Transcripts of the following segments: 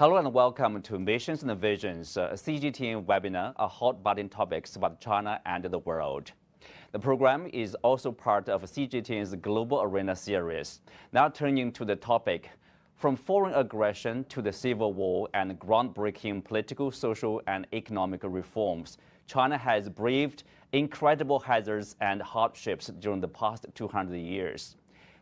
Hello and welcome to Missions and Visions, a CGTN webinar, a hot button topics about China and the world. The program is also part of CGTN's Global Arena series. Now turning to the topic, from foreign aggression to the civil war and groundbreaking political, social, and economic reforms, China has braved incredible hazards and hardships during the past 200 years.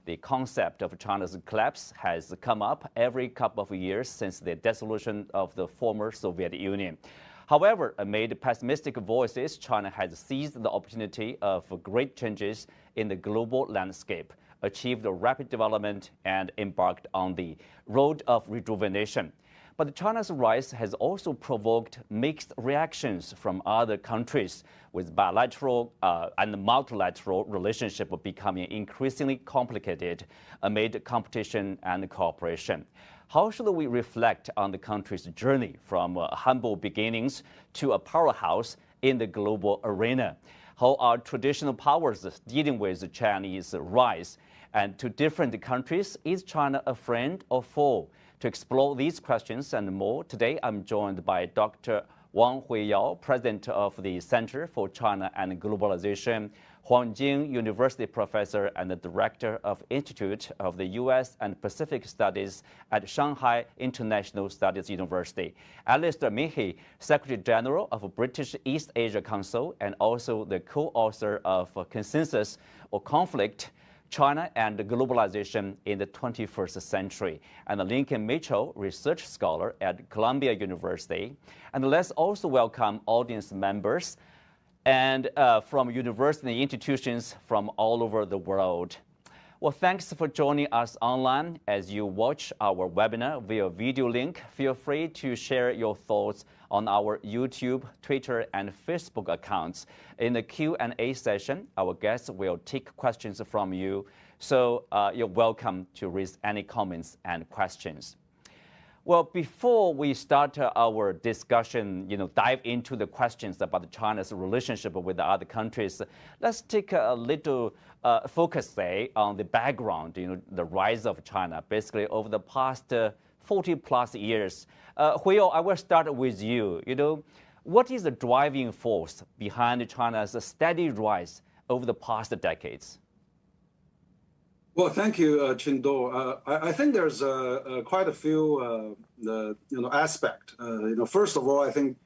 The concept of China's collapse has come up every couple of years since the dissolution of the former Soviet Union. However, amid pessimistic voices, China has seized the opportunity of great changes in the global landscape, achieved rapid development, and embarked on the road of rejuvenation. But China's rise has also provoked mixed reactions from other countries, with bilateral and multilateral relationship becoming increasingly complicated amid competition and cooperation. How should we reflect on the country's journey from humble beginnings to a powerhouse in the global arena? How are traditional powers dealing with the Chinese rise? And to different countries, is China a friend or foe? To explore these questions and more, today I'm joined by Dr. Wang Huiyao, President of the Center for China and Globalization, Huangjing University Professor and the Director of Institute of the U.S. and Pacific Studies at Shanghai International Studies University, Alistair Meahy, Secretary General of British East Asia Council and also the co-author of Consensus or Conflict, China and Globalization in the 21st Century, and Lincoln Mitchell, research scholar at Columbia University. And let's also welcome audience members and from university institutions from all over the world. Well, thanks for joining us online. As you watch our webinar via video link, feel free to share your thoughts on our YouTube, Twitter, and Facebook accounts. In the Q&A session, our guests will take questions from you, so you're welcome to raise any comments and questions. Well, before we start our discussion, dive into the questions about China's relationship with the other countries, let's take a little focus, say, on the background, the rise of China, basically over the past 40 plus years. Huiyao, I will start with you. What is the driving force behind China's steady rise over the past decades? Well, thank you, Chindo. I think there's quite a few aspects. First of all, I think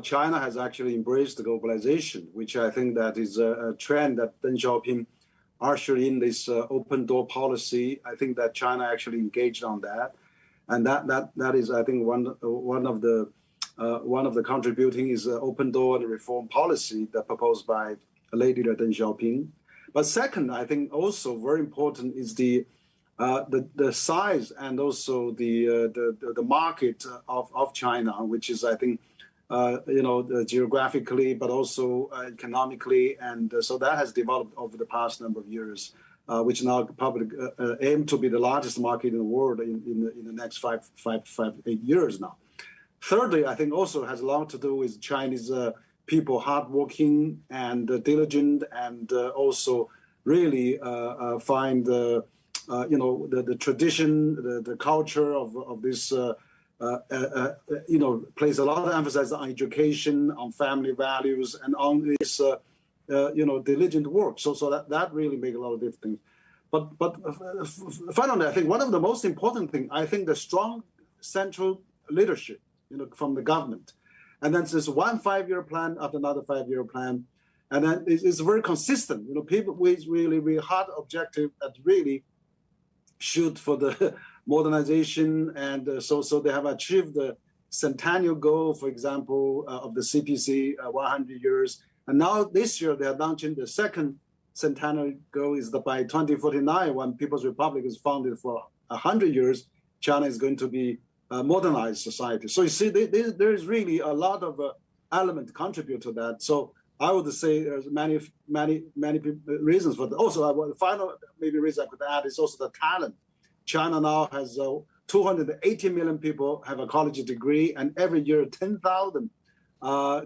China has actually embraced globalization, which I think that is a trend that Deng Xiaoping ushered in this open door policy. I think that China actually engaged on that, and that is, I think, one of the contributing is open door and reform policy that proposed by Lady Deng Xiaoping. But second, I think also very important is the size and also the market of China, which is, I think, geographically but also economically, and so that has developed over the past number of years, which now probably aim to be the largest market in the world in the next 8 years now. Thirdly, I think also has a lot to do with Chinese people hardworking and diligent, and also really find the tradition, the culture of this. Place a lot of emphasis on education, on family values, and on this diligent work. So that really make a lot of difference. But finally, I think one of the most important things, I think, the strong central leadership, from the government. And then there's one 5-year plan after another 5-year plan. And then it's very consistent. People with really hard objective that really shoot for the modernization. And so they have achieved the centennial goal, for example, of the CPC, 100 years. And now this year, they are launching the second centennial goal is that by 2049, when People's Republic is founded for 100 years, China is going to be modernized society. So you see, there is really a lot of elements contribute to that. So I would say there's many reasons for that. Also, the final maybe reason I could add is also the talent. China now has 280 million people have a college degree, and every year 10,000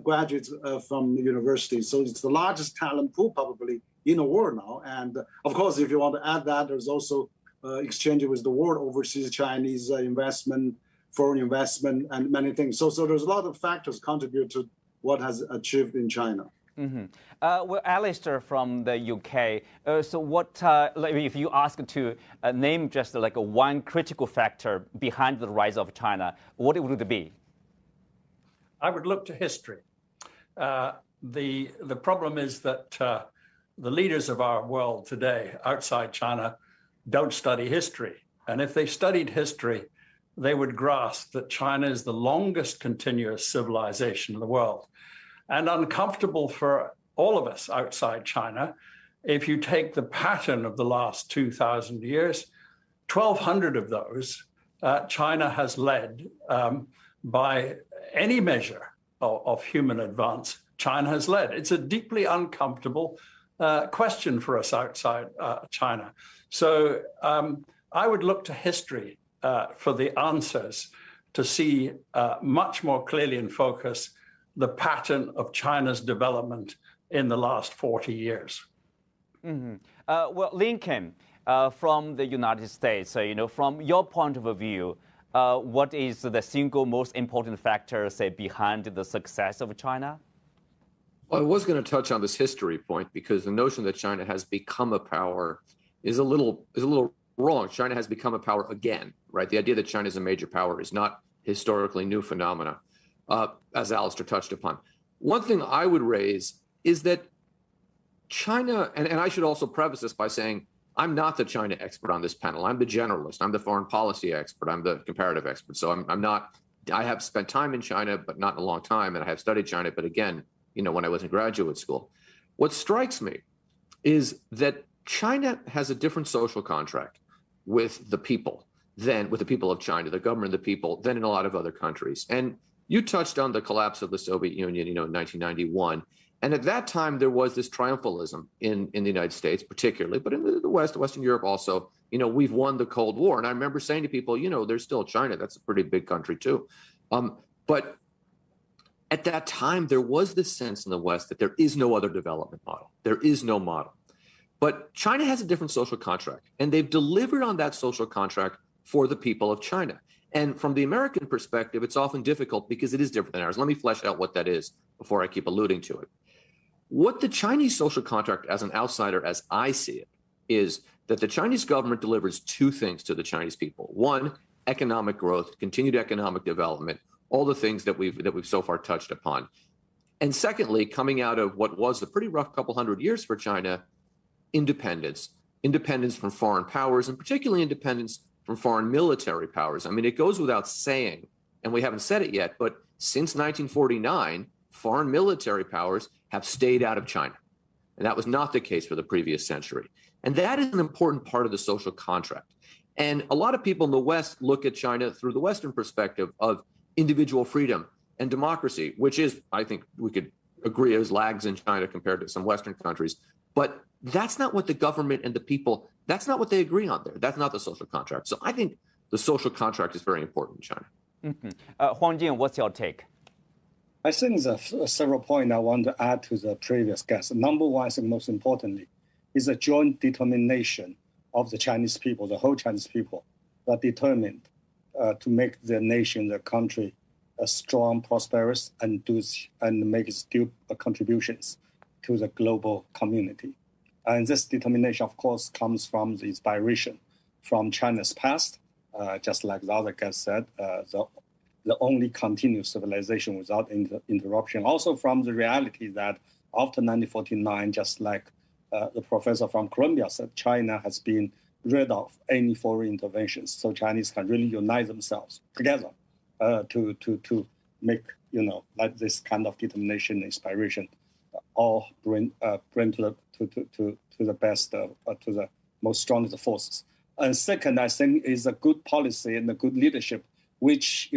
graduates from the university. So it's the largest talent pool probably in the world now. And of course, if you want to add that, there's also exchange with the world overseas Chinese investment foreign investment, and many things. So there's a lot of factors contribute to what has achieved in China. Mm-hmm. Well, Alistair from the UK. So what, if you ask to name just like one critical factor behind the rise of China, what would it be? I would look to history. The problem is that the leaders of our world today outside China don't study history. And if they studied history, they would grasp that China is the longest continuous civilization in the world. And uncomfortable for all of us outside China, if you take the pattern of the last 2,000 years, 1,200 of those, China has led by any measure of human advance. China has led. It's a deeply uncomfortable question for us outside China. So I would look to history for the answers to see much more clearly in focus the pattern of China's development in the last 40 years. Mm-hmm. Well, Lincoln, from the United States, from your point of view, what is the single most important factor, say, behind the success of China? Well, I was going to touch on this history point because the notion that China has become a power is a little wrong. China has become a power again, right? The idea that China is a major power is not historically new phenomena, as Alistair touched upon. One thing I would raise is that China, and I should also preface this by saying, I'm not the China expert on this panel. I'm the generalist. I'm the foreign policy expert. I'm the comparative expert. So I'm not, I have spent time in China, but not in a long time. And I have studied China, but again, when I was in graduate school. What strikes me is that China has a different social contract with the people with the people of China, the government of the people, than in a lot of other countries. And you touched on the collapse of the Soviet Union, in 1991. And at that time, there was this triumphalism in the United States, particularly, but in the West, Western Europe also, we've won the Cold War. And I remember saying to people, there's still China. That's a pretty big country, too. But at that time, there was this sense in the West that there is no other development model. There is no model. But China has a different social contract, and they've delivered on that social contract for the people of China. And from the American perspective, it's often difficult because it is different than ours. Let me flesh out what that is before I keep alluding to it. What the Chinese social contract, as an outsider, as I see it, is that the Chinese government delivers two things to the Chinese people. One, economic growth, continued economic development, all the things that we've so far touched upon. And secondly, coming out of what was a pretty rough couple hundred years for China, independence from foreign powers, and particularly independence from foreign military powers. I mean, it goes without saying, and we haven't said it yet, but since 1949, foreign military powers have stayed out of China. And that was not the case for the previous century. And that is an important part of the social contract. And a lot of people in the West look at China through the Western perspective of individual freedom and democracy, which is, I think we could agree, is lags in China compared to some Western countries. But that's not what the government and the people, that's not what they agree on there. That's not the social contract. So I think the social contract is very important in China. Mm-hmm. Huang Jin, what's your take? I think there's several points I want to add to the previous guest. Number one, I think most importantly, is a joint determination of the Chinese people, the whole Chinese people, that are determined to make the nation, the country, strong, prosperous, and make its due contributions to the global community. And this determination, of course, comes from the inspiration from China's past, just like the other guest said, the only continuous civilization without interruption. Also from the reality that after 1949, just like the professor from Columbia said, China has been rid of any foreign interventions. So Chinese can really unite themselves together to make, like this kind of determination, inspiration, all bring to the best, to the most strongest forces. And second, I think is a good policy and a good leadership, which,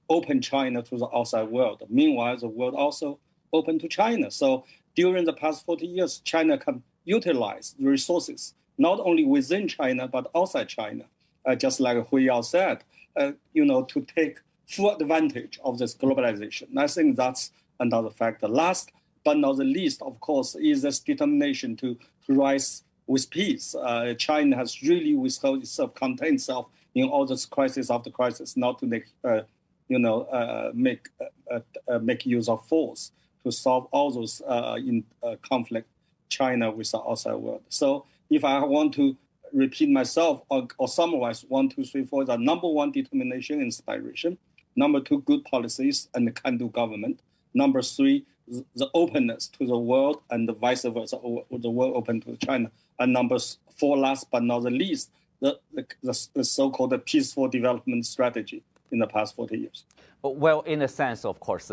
open China to the outside world. Meanwhile, the world also open to China. So during the past 40 years, China can utilize the resources, not only within China, but outside China, just like Hui Yao said, to take full advantage of this globalization. And I think that's another factor. Last but not the least, of course, is this determination to rise with peace. China has really withheld itself, contained itself in all this crisis after crisis, not to make use of force to solve all those conflict China with the outside world. So if I want to repeat myself or summarize 1, 2, 3, 4, the number one, determination, inspiration. Number two, good policies and can-do government. Number three, the openness to the world and the vice versa, the world open to China. And number four, last but not the least, the so-called peaceful development strategy in the past 40 years. Well, in a sense, of course,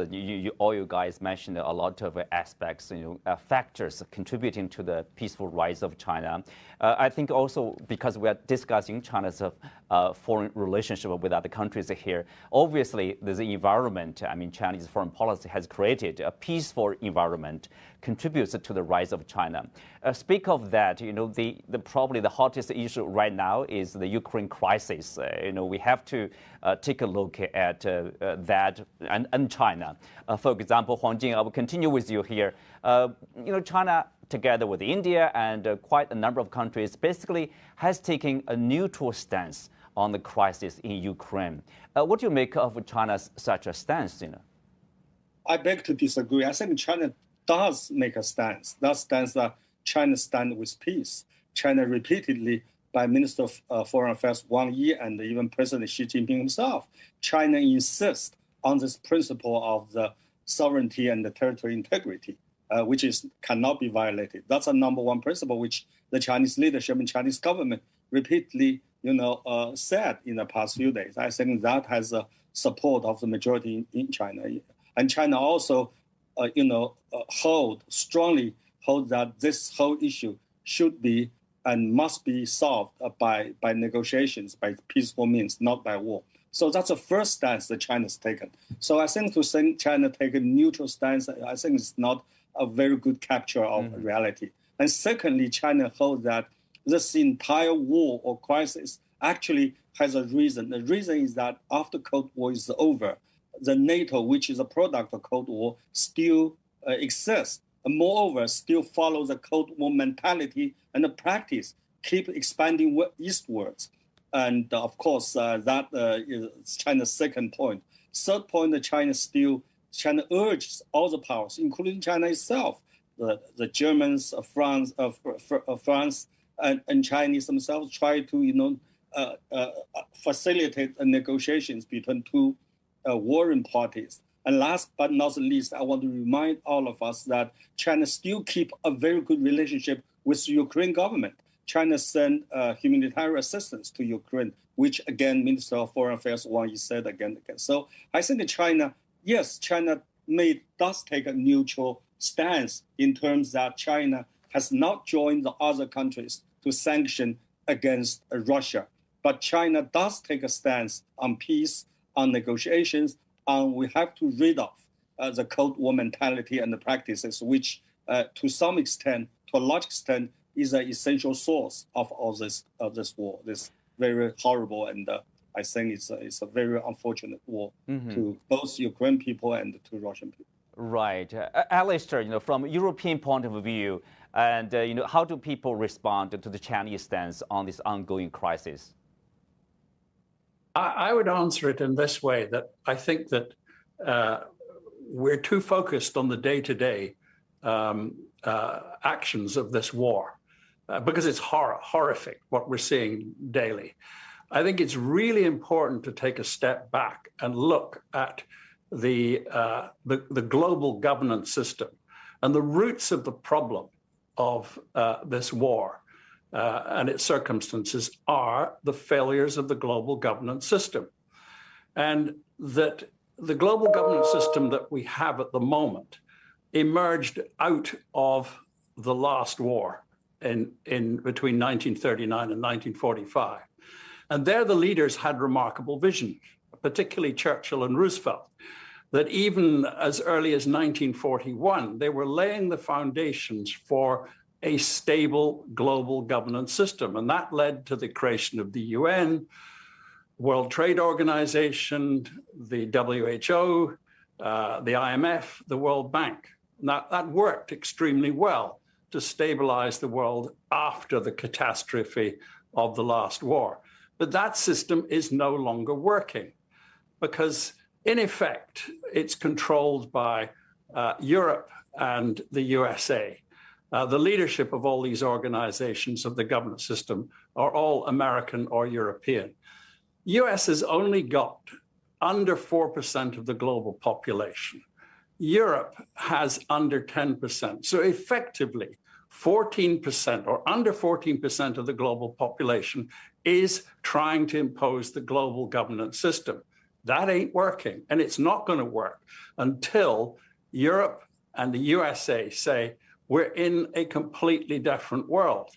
all you guys mentioned a lot of aspects, factors contributing to the peaceful rise of China. I think also because we are discussing China's foreign relationship with other countries here, obviously there's an environment. I mean, Chinese foreign policy has created a peaceful environment, contributes to the rise of China. Speak of that, probably the hottest issue right now is the Ukraine crisis. We have to take a look at that and China. For example, Huang Jing, I will continue with you here. China, together with India and quite a number of countries, basically has taken a neutral stance on the crisis in Ukraine. What do you make of China's such a stance? I beg to disagree. I think China does make a stance. That stance that China stands with peace. China repeatedly, by Minister of Foreign Affairs Wang Yi and even President Xi Jinping himself, China insists on this principle of the sovereignty and the territorial integrity, which cannot be violated. That's a number one principle which the Chinese leadership and Chinese government repeatedly, said in the past few days. I think that has the support of the majority in China, and China also, strongly hold that this whole issue should be and must be solved by negotiations, by peaceful means, not by war. So that's the first stance that China's taken. So I think to say China take a neutral stance, I think it's not a very good capture of reality. And secondly, China holds that this entire war or crisis actually has a reason. The reason is that after Cold War is over, the NATO, which is a product of Cold War, still exists. And moreover, still follows the Cold War mentality and the practice, keep expanding eastwards. And of course, that is China's second point. Third point, that China urges all the powers, including China itself, the Germans, France, and Chinese themselves, try to facilitate the negotiations between two warring parties. And last but not least, I want to remind all of us that China still keep a very good relationship with the Ukraine government. China sent humanitarian assistance to Ukraine, which again, Minister of Foreign Affairs Wang Yi said again and again. So I think China does take a neutral stance in terms that China has not joined the other countries to sanction against Russia. But China does take a stance on peace, on negotiations, and we have to rid off the Cold War mentality and the practices, which to some extent, to a large extent, is an essential source of all this war, this very horrible and I think it's a very unfortunate war to both Ukrainian people and to Russian people. Right. Alistair, from a European point of view, and how do people respond to the Chinese stance on this ongoing crisis? I would answer it in this way, that I think that we're too focused on the day-to-day actions of this war because it's horrific what we're seeing daily. I think it's really important to take a step back and look at the global governance system and the roots of the problem of this war. And its circumstances are the failures of the global governance system. And that the global governance system that we have at the moment emerged out of the last war in between 1939 and 1945. And there the leaders had remarkable vision, particularly Churchill and Roosevelt, that even as early as 1941, they were laying the foundations for a stable global governance system. And that led to the creation of the UN, World Trade Organization, the WHO, the IMF, the World Bank. Now, that worked extremely well to stabilize the world after the catastrophe of the last war. But that system is no longer working because, in effect, it's controlled by Europe and the USA. The leadership of all these organizations of the governance system are all American or European. US has only got under 4% of the global population. Europe has under 10%. So effectively, 14% or under 14% of the global population is trying to impose the global governance system. That ain't working, and it's not going to work until Europe and the USA say, we're in a completely different world,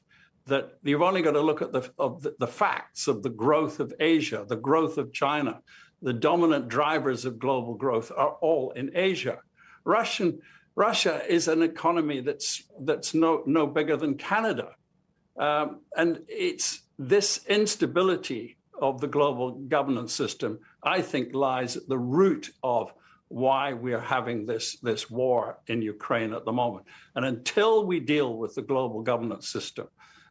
that you've only got to look at the facts of the growth of Asia, the growth of China. The dominant drivers of global growth are all in Asia. Russia is an economy that's no bigger than Canada. And it's this instability of the global governance system, I think, lies at the root of why we are having this war in Ukraine at the moment. And until we deal with the global governance system,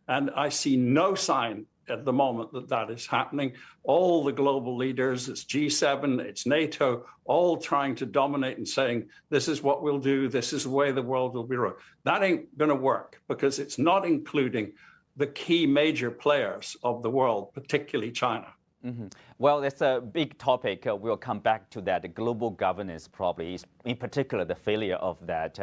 and I see no sign at the moment that is happening, all the global leaders, it's G7, it's NATO, all trying to dominate and saying, this is what we'll do, this is the way the world will be run. That ain't going to work because it's not including the key major players of the world, particularly China. Mm-hmm. Well, that's a big topic. We'll come back to that. Global governance probably, in particular, the failure of that.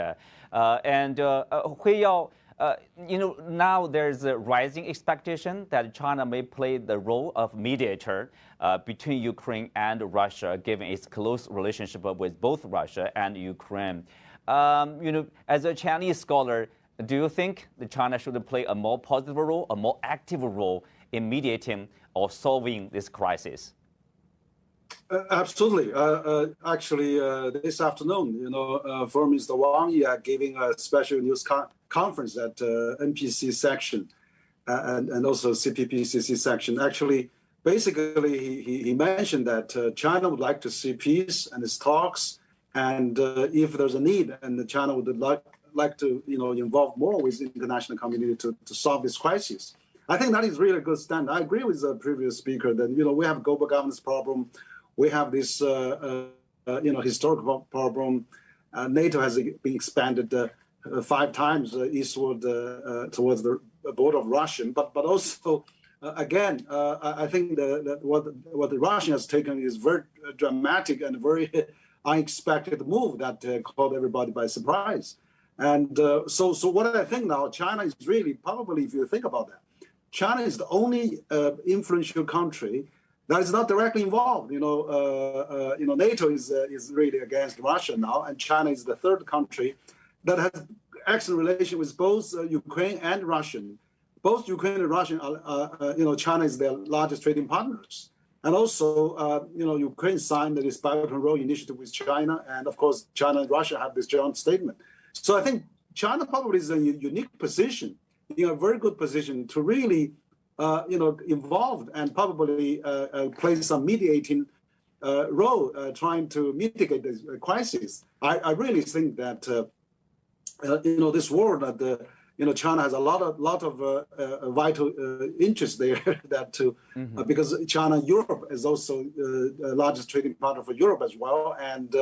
Now there's a rising expectation that China may play the role of mediator between Ukraine and Russia, given its close relationship with both Russia and Ukraine. As a Chinese scholar, do you think that China should play a more positive role, a more active role in mediating or solving this crisis? Absolutely. Actually, this afternoon, for Mr. Wang Yi giving a special news conference at NPC section and also CPPCC section. Actually, basically, he mentioned that China would like to see peace and its talks, and if there's a need, and China would like to involve more with the international community to solve this crisis. I think that is really a good stand. I agree with the previous speaker that we have global governance problem. We have this historical problem. NATO has been expanded 5 times eastward towards the border of Russia. But also, again, I think that what the Russian has taken is very dramatic and very unexpected move that caught everybody by surprise. And so what I think now, China is really probably, if you think about that, China is the only influential country that is not directly involved. NATO is really against Russia now, and China is the third country that has excellent relation with both Ukraine and Russia. Both Ukraine and Russia are, China is their largest trading partners. And also, Ukraine signed this Belt and Road Initiative with China, and of course, China and Russia have this joint statement. So I think China probably is in a unique position, a very good position to really, involved and probably play some mediating role, trying to mitigate this crisis. I really think that, this war that, China has a lot of vital interest there that because China and Europe is also the largest trading partner for Europe as well. And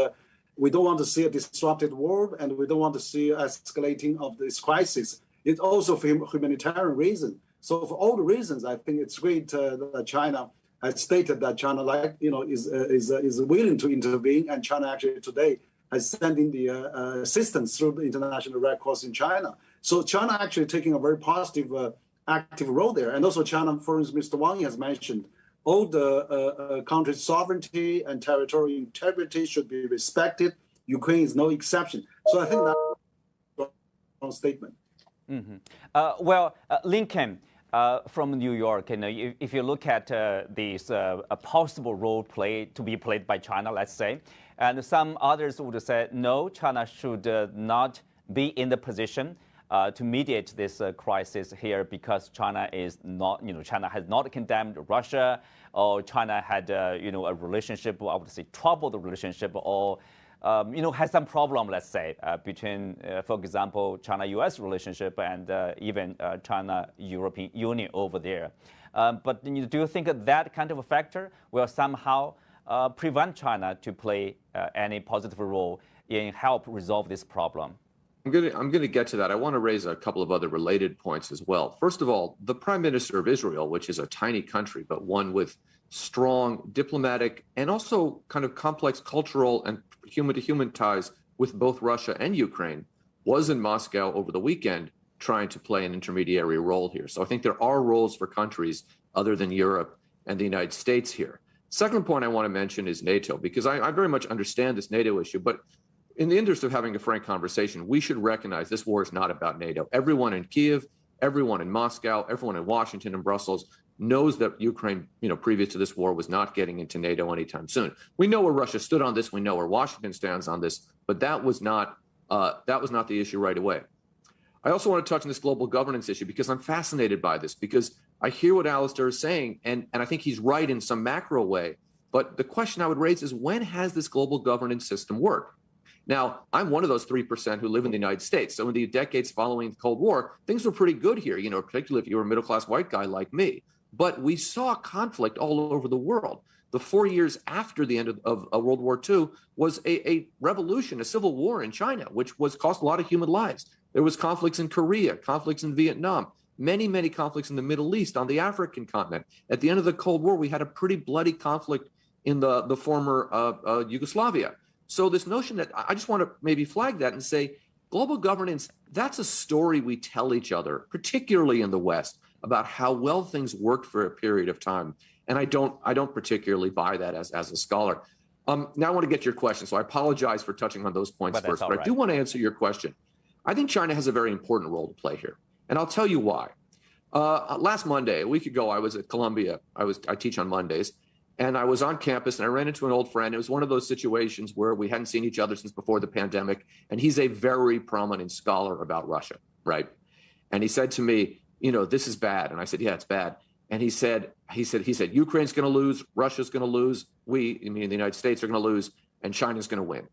we don't want to see a disrupted world, and we don't want to see escalating of this crisis. It's also for humanitarian reasons. So for all the reasons, I think it's great that China has stated that China, is willing to intervene, and China actually today has sent in the assistance through the International Red Cross in China. So China actually taking a very positive, active role there. And also China, for instance, Mr. Wang has mentioned, all the country's sovereignty and territorial integrity should be respected. Ukraine is no exception. So I think that's a statement. Mm-hmm. Lincoln, from New York, if you look at this a possible role to be played by China, let's say, and some others would say, no, China should not be in the position to mediate this crisis here because China is not, China has not condemned Russia, or China had, a relationship, I would say, troubled relationship, or has some problem, let's say, between, for example, China-U.S. relationship and even China-European Union over there. But do you think that kind of a factor will somehow prevent China to play any positive role in help resolve this problem? I'm going to get to that. I want to raise a couple of other related points as well. First of all, the Prime Minister of Israel, which is a tiny country, but one with strong diplomatic and also kind of complex cultural and human-to-human ties with both Russia and Ukraine, was in Moscow over the weekend trying to play an intermediary role here. So I think there are roles for countries other than Europe and the United States here. Second point I want to mention is NATO, because I very much understand this NATO issue, but in the interest of having a frank conversation, we should recognize this war is not about NATO. Everyone in Kiev, everyone in Moscow, everyone in Washington and Brussels knows that Ukraine, previous to this war, was not getting into NATO anytime soon. We know where Russia stood on this. We know where Washington stands on this, but that was not the issue right away. I also want to touch on this global governance issue because I'm fascinated by this, because I hear what Alistair is saying, and I think he's right in some macro way. But the question I would raise is, when has this global governance system worked? Now, I'm one of those 3% who live in the United States. So in the decades following the Cold War, things were pretty good here, particularly if you were a middle-class white guy like me. But we saw conflict all over the world. The 4 years after the end of World War II was a revolution, a civil war in China, which cost a lot of human lives. There was conflicts in Korea, conflicts in Vietnam, many, many conflicts in the Middle East, on the African continent. At the end of the Cold War, we had a pretty bloody conflict in the former Yugoslavia. So this notion that I just want to maybe flag that and say, global governance, that's a story we tell each other, particularly in the West, about how well things worked for a period of time. And I don't particularly buy that as a scholar. Now I want to get to your question. So I apologize for touching on those points first, but I do want to answer your question. I think China has a very important role to play here. And I'll tell you why. Last Monday, a week ago, I was at Columbia. I teach on Mondays. And I was on campus and I ran into an old friend. It was one of those situations where we hadn't seen each other since before the pandemic. And he's a very prominent scholar about Russia, right? And he said to me, this is bad. And I said, yeah, it's bad. And he said, Ukraine's going to lose, Russia's going to lose, the United States are going to lose, and China's going to win.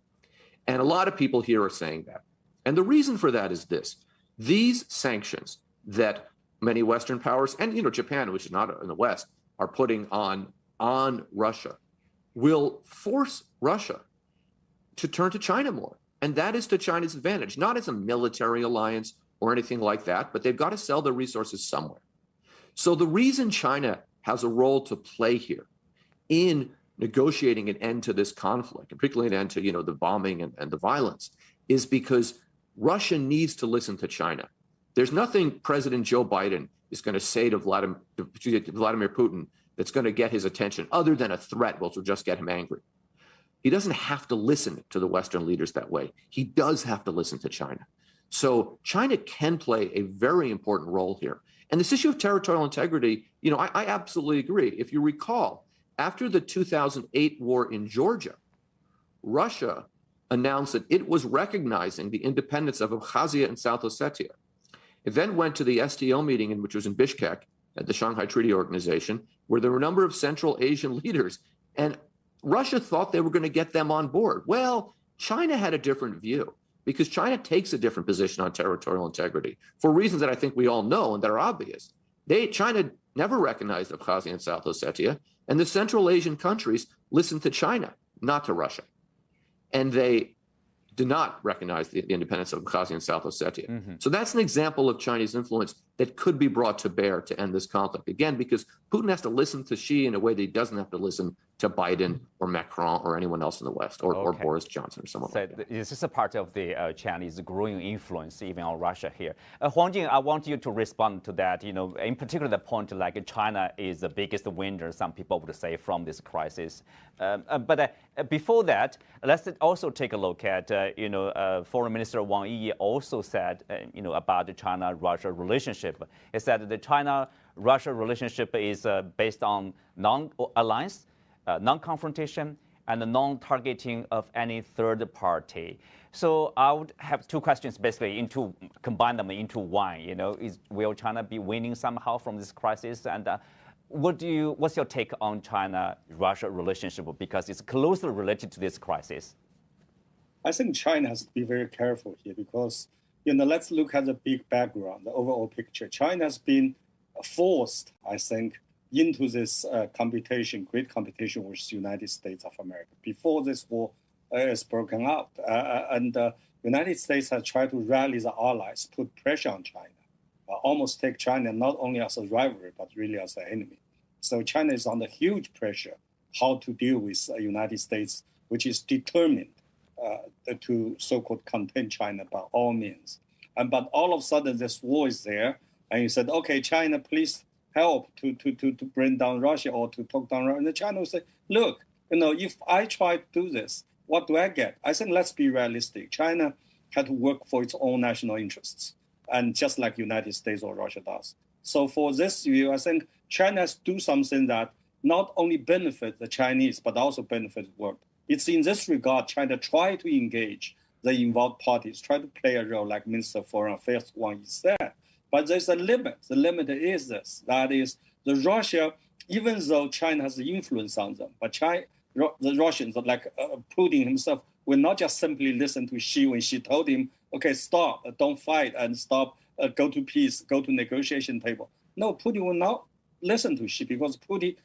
And a lot of people here are saying that. And the reason for that is this: these sanctions that many Western powers and Japan, which is not in the West, are putting on Russia will force Russia to turn to China more. And that is to China's advantage, not as a military alliance or anything like that, but they've got to sell their resources somewhere. So the reason China has a role to play here in negotiating an end to this conflict, and particularly an end to the bombing and the violence, is because Russia needs to listen to China. There's nothing President Joe Biden is going to say to Vladimir Putin that's going to get his attention other than a threat, which will just get him angry. He doesn't have to listen to the Western leaders that way. He does have to listen to China. So China can play a very important role here. And this issue of territorial integrity, I absolutely agree. If you recall, after the 2008 war in Georgia, Russia announced that it was recognizing the independence of Abkhazia and South Ossetia. It then went to the STO meeting, which was in Bishkek at the Shanghai Treaty Organization, where there were a number of Central Asian leaders, and Russia thought they were going to get them on board. Well, China had a different view, because China takes a different position on territorial integrity for reasons that I think we all know and that are obvious. China never recognized Abkhazia and South Ossetia, and the Central Asian countries listened to China, not to Russia. And they did not recognize the independence of Abkhazia and South Ossetia. Mm-hmm. So that's an example of Chinese influence that could be brought to bear to end this conflict. Again, because Putin has to listen to Xi in a way that he doesn't have to listen to Biden or Macron or anyone else in the West, or Boris Johnson or someone like that. This is a part of the Chinese growing influence even on Russia here. Huang Jing, I want you to respond to that. In particular, the point like China is the biggest winner, some people would say, from this crisis. But before that, let's also take a look at, Foreign Minister Wang Yi also said, about the China-Russia relationship. He said the China-Russia relationship is based on non-alliance, non-confrontation, and the non-targeting of any third party. So I would have two questions, basically, combine them into one. Will China be winning somehow from this crisis? And what's your take on China-Russia relationship, because it's closely related to this crisis? I think China has to be very careful here because, let's look at the big background, the overall picture. China has been forced, I think, into this great competition with the United States of America before this war is broken out. And the United States has tried to rally the allies, put pressure on China, almost take China not only as a rival, but really as an enemy. So China is under huge pressure how to deal with the United States, which is determined to so-called contain China by all means. But all of a sudden, this war is there, and you said, okay, China, please help to bring down Russia or to talk down Russia. And China will say, look, if I try to do this, what do I get? I think let's be realistic. China had to work for its own national interests, and just like United States or Russia does. So for this view, I think China has to do something that not only benefit the Chinese, but also benefit the world. It's in this regard, China tried to engage the involved parties, try to play a role like Minister of Foreign Affairs one said. But there's a limit. The limit is this. That is, the Russia, even though China has influence on them, but the Russians, like Putin himself, will not just simply listen to Xi when she told him, okay, stop, don't fight, and stop, go to peace, go to negotiation table. No, Putin will not listen to Xi because Putin,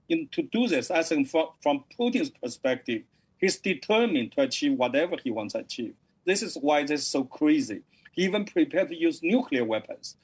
to do this, I think from Putin's perspective, he's determined to achieve whatever he wants to achieve. This is why this is so crazy. He even prepared to use nuclear weapons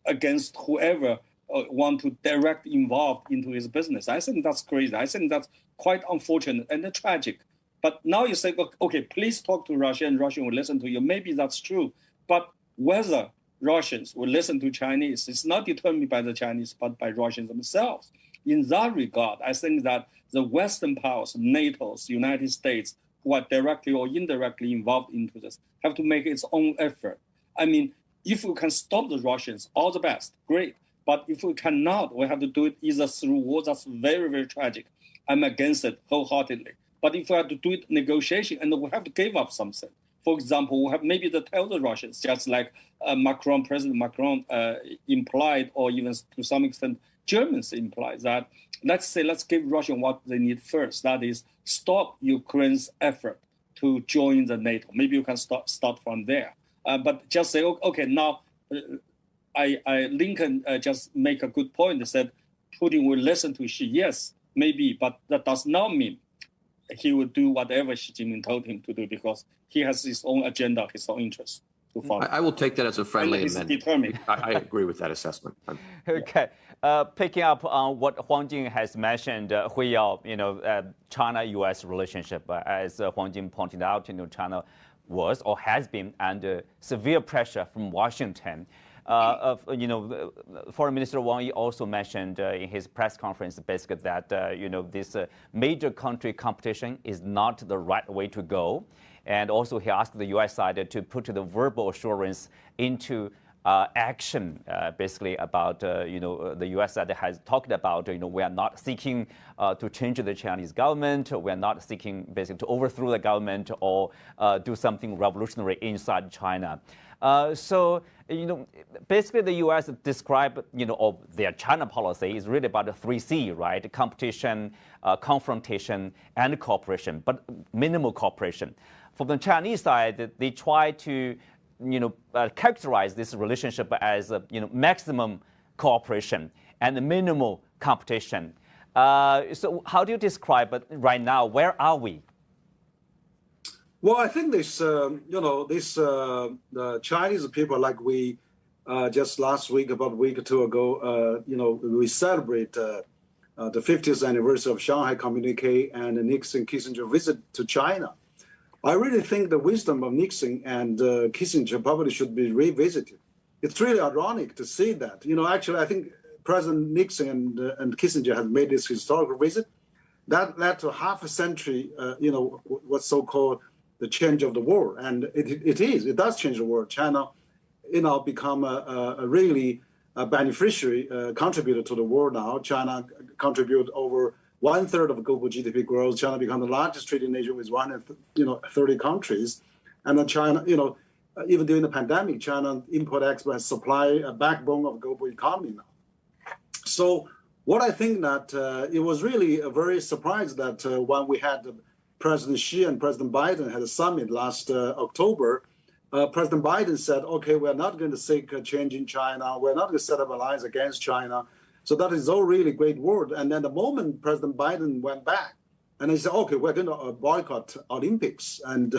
against whoever want to direct involve into his business. I think that's crazy. I think that's quite unfortunate and tragic. But now you say, okay, please talk to Russia and Russia will listen to you. Maybe that's true. But whether Russians will listen to Chinese, it's not determined by the Chinese, but by Russians themselves. In that regard, I think that the Western powers, NATO, United States, who are directly or indirectly involved into this, have to make its own effort. I mean, if we can stop the Russians, all the best, great. But if we cannot, we have to do it either through war. That's very, very tragic. I'm against it wholeheartedly. But if we have to do it negotiation, and we have to give up something. For example, we have maybe to tell the Russians, just like President Macron implied, or even to some extent Germans implied, that let's give Russia what they need first. That is, stop Ukraine's effort to join the NATO. Maybe you can start from there. But just say, okay, now Lincoln just make a good point. He said Putin will listen to Xi. Yes, maybe, but that does not mean he will do whatever Xi Jinping told him to do because he has his own agenda, his own interests to follow. I will take that as a friendly amendment. Determined. I agree with that assessment. Okay. Picking up on what Huang Jing has mentioned, China-U.S. relationship, as Huang Jing pointed out, China was or has been under severe pressure from Washington. Foreign Minister Wang Yi also mentioned in his press conference basically that this major country competition is not the right way to go, and also he asked the U.S. side to put the verbal assurance into action, basically about the U.S. side has talked about we are not seeking to change the Chinese government, we are not seeking basically to overthrow the government or do something revolutionary inside China. So basically the U.S. described of their China policy is really about the 3C, right? Competition, confrontation, and cooperation, but minimal cooperation. From the Chinese side, they try to characterize this relationship as maximum cooperation and minimal competition. So how do you describe it right now? Where are we? Well, I think this, the Chinese people, like we just last week, about a week or two ago, we celebrate the 50th anniversary of Shanghai Communique and the Nixon-Kissinger visit to China. I really think the wisdom of Nixon and Kissinger probably should be revisited. It's really ironic to see that. Actually, I think President Nixon and Kissinger have made this historical visit. That led to half a century, what's so-called the change of the world. And it does change the world. China, become a really beneficiary, contributor to the world now. China contribute over 1/3 of global GDP growth. China become the largest trading nation with 130 countries. And then China, even during the pandemic, China import-export supply a backbone of global economy now. So what I think that it was really a very surprise that when we had President Xi and President Biden had a summit last October, President Biden said, okay, we're not going to seek a change in China. We're not going to set up an alliance against China. So that is all really great word. And then the moment President Biden went back, and he said, okay, we're going to boycott Olympics. And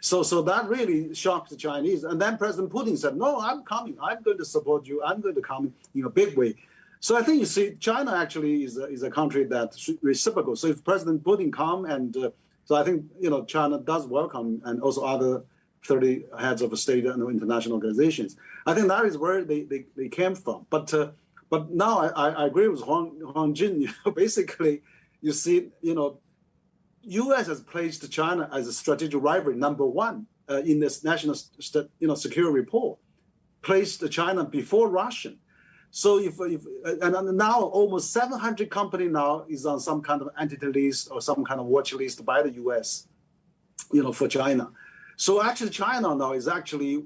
so that really shocked the Chinese. And then President Putin said, no, I'm coming. I'm going to support you. I'm going to come in a big way. So I think, you see, China actually is a country that's reciprocal. So if President Putin come, and so I think, China does welcome, and also other 30 heads of state and international organizations. I think that is where they came from. But now I agree with Huang Jin. Basically, you see, U.S. has placed China as a strategic rival #1 in this national security report, placed China before Russia. So and now almost 700 companies now is on some kind of entity list or some kind of watch list by the U.S. For China. So actually, China now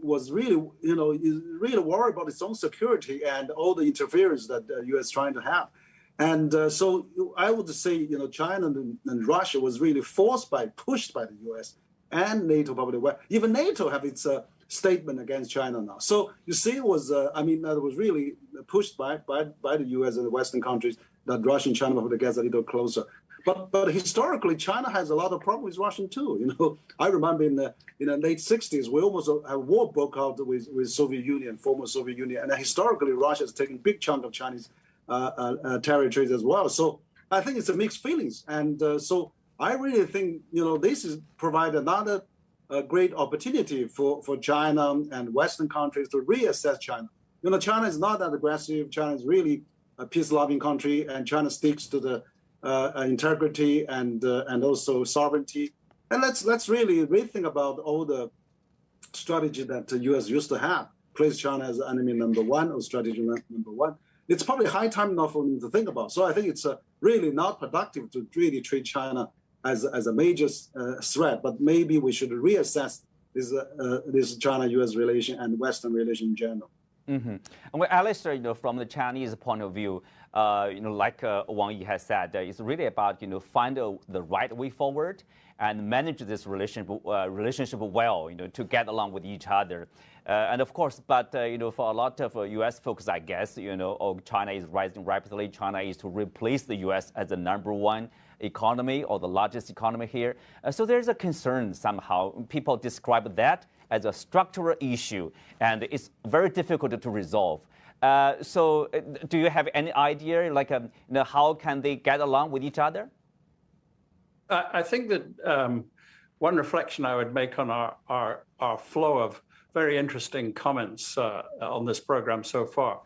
was really worried about its own security and all the interference that the U.S. is trying to have. And so I would say, China and Russia was really pushed by the U.S. and NATO probably. Even NATO have its statement against China now. So you see, it was that was really pushed by the U.S. and the Western countries that Russia and China probably gets a little closer. But historically, China has a lot of problems with Russia too. I remember in the late 60s, we almost a war broke out with Soviet Union, former Soviet Union, and historically, Russia has taken a big chunk of Chinese territories as well. So I think it's a mixed feelings, and so I really think this is provide another great opportunity for China and Western countries to reassess China. China is not that aggressive. China is really a peace-loving country, and China sticks to the integrity and also sovereignty. And let's really rethink about all the strategy that the U.S. used to have, place China as enemy #1 or strategy #1. It's probably high time now for them to think about. So I think it's really not productive to really treat China as a major threat, but maybe we should reassess this China-U.S. relation and Western relation in general. Mm-hmm. And well, Alistair, from the Chinese point of view, like Wang Yi has said, it's really about find the right way forward and manage this relationship well, to get along with each other. And of course, but for a lot of U.S. folks, I guess, China is rising rapidly. China is to replace the U.S. as the #1 economy or the largest economy here. So there's a concern somehow. People describe that as a structural issue, and it's very difficult to resolve. So do you have any idea, like, how can they get along with each other? I think that one reflection I would make on our flow of very interesting comments on this program so far,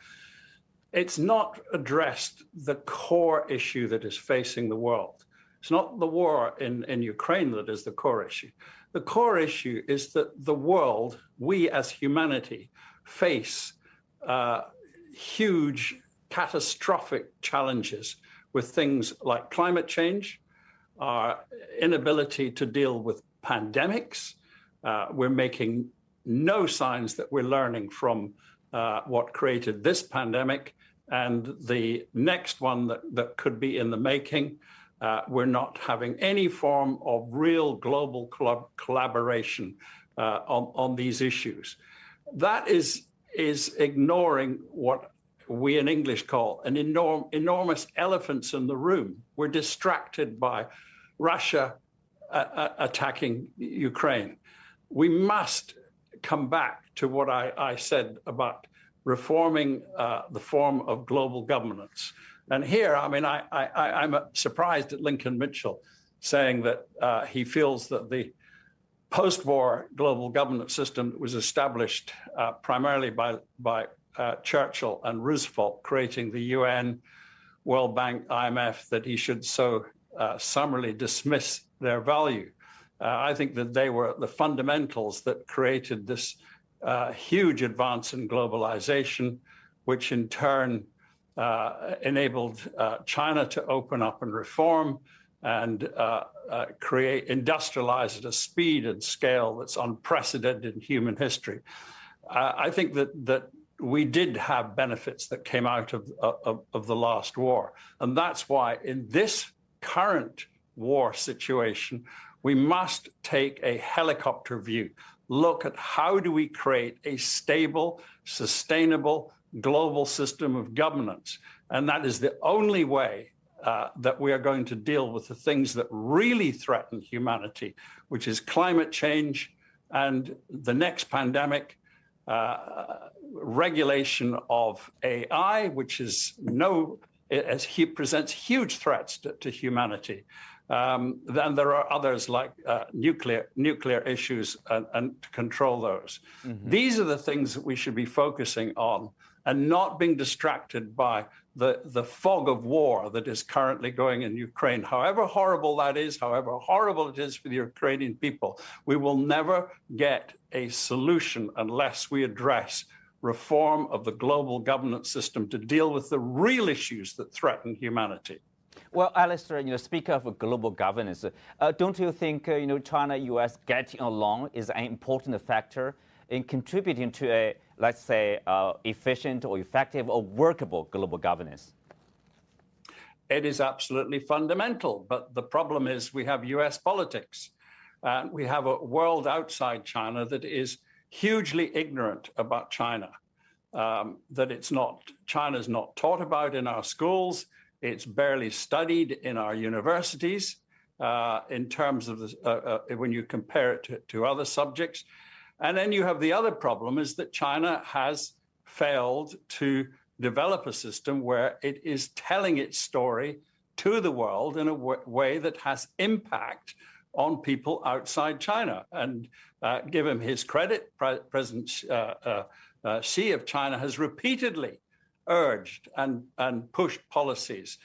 it's not addressed the core issue that is facing the world. It's not the war in Ukraine that is the core issue. The core issue is that the world, we as humanity, face huge, catastrophic challenges with things like climate change, our inability to deal with pandemics. We're making no signs that we're learning from what created this pandemic and the next one that could be in the making. We're not having any form of real global collaboration on these issues. That is ignoring what we in English call an enormous elephants in the room. We're distracted by Russia attacking Ukraine. We must come back to what I said about reforming the form of global governance. And here, I'm surprised at Lincoln Mitchell saying that he feels that the post-war global governance system that was established primarily by Churchill and Roosevelt, creating the UN, World Bank, IMF, that he should so summarily dismiss their value. I think that they were the fundamentals that created this huge advance in globalization, which in turn enabled China to open up and reform and industrialize at a speed and scale that's unprecedented in human history. I think that we did have benefits that came out of the last war. And that's why in this current war situation, We must take a helicopter view, look at how do we create a stable, sustainable, global system of governance. And that is the only way that we are going to deal with the things that really threaten humanity, which is climate change and the next pandemic, regulation of AI, which is presents huge threats to humanity. Then there are others like nuclear issues and to control those. Mm-hmm. These are the things that we should be focusing on and not being distracted by the fog of war that is currently going in Ukraine. However horrible that is, however horrible it is for the Ukrainian people, we will never get a solution unless we address reform of the global governance system to deal with the real issues that threaten humanity. Well, Alistair, speaking of global governance, don't you think, China, U.S. getting along is an important factor in contributing to a, let's say, efficient or effective or workable global governance? It is absolutely fundamental. But the problem is we have U.S. politics. We have a world outside China that is hugely ignorant about China, that China's not taught about in our schools. It's barely studied in our universities in terms of when you compare it to other subjects. And then you have the other problem is that China has failed to develop a system where it is telling its story to the world in a way that has impact on people outside China. And give him his credit, President Xi of China has repeatedly urged and pushed policies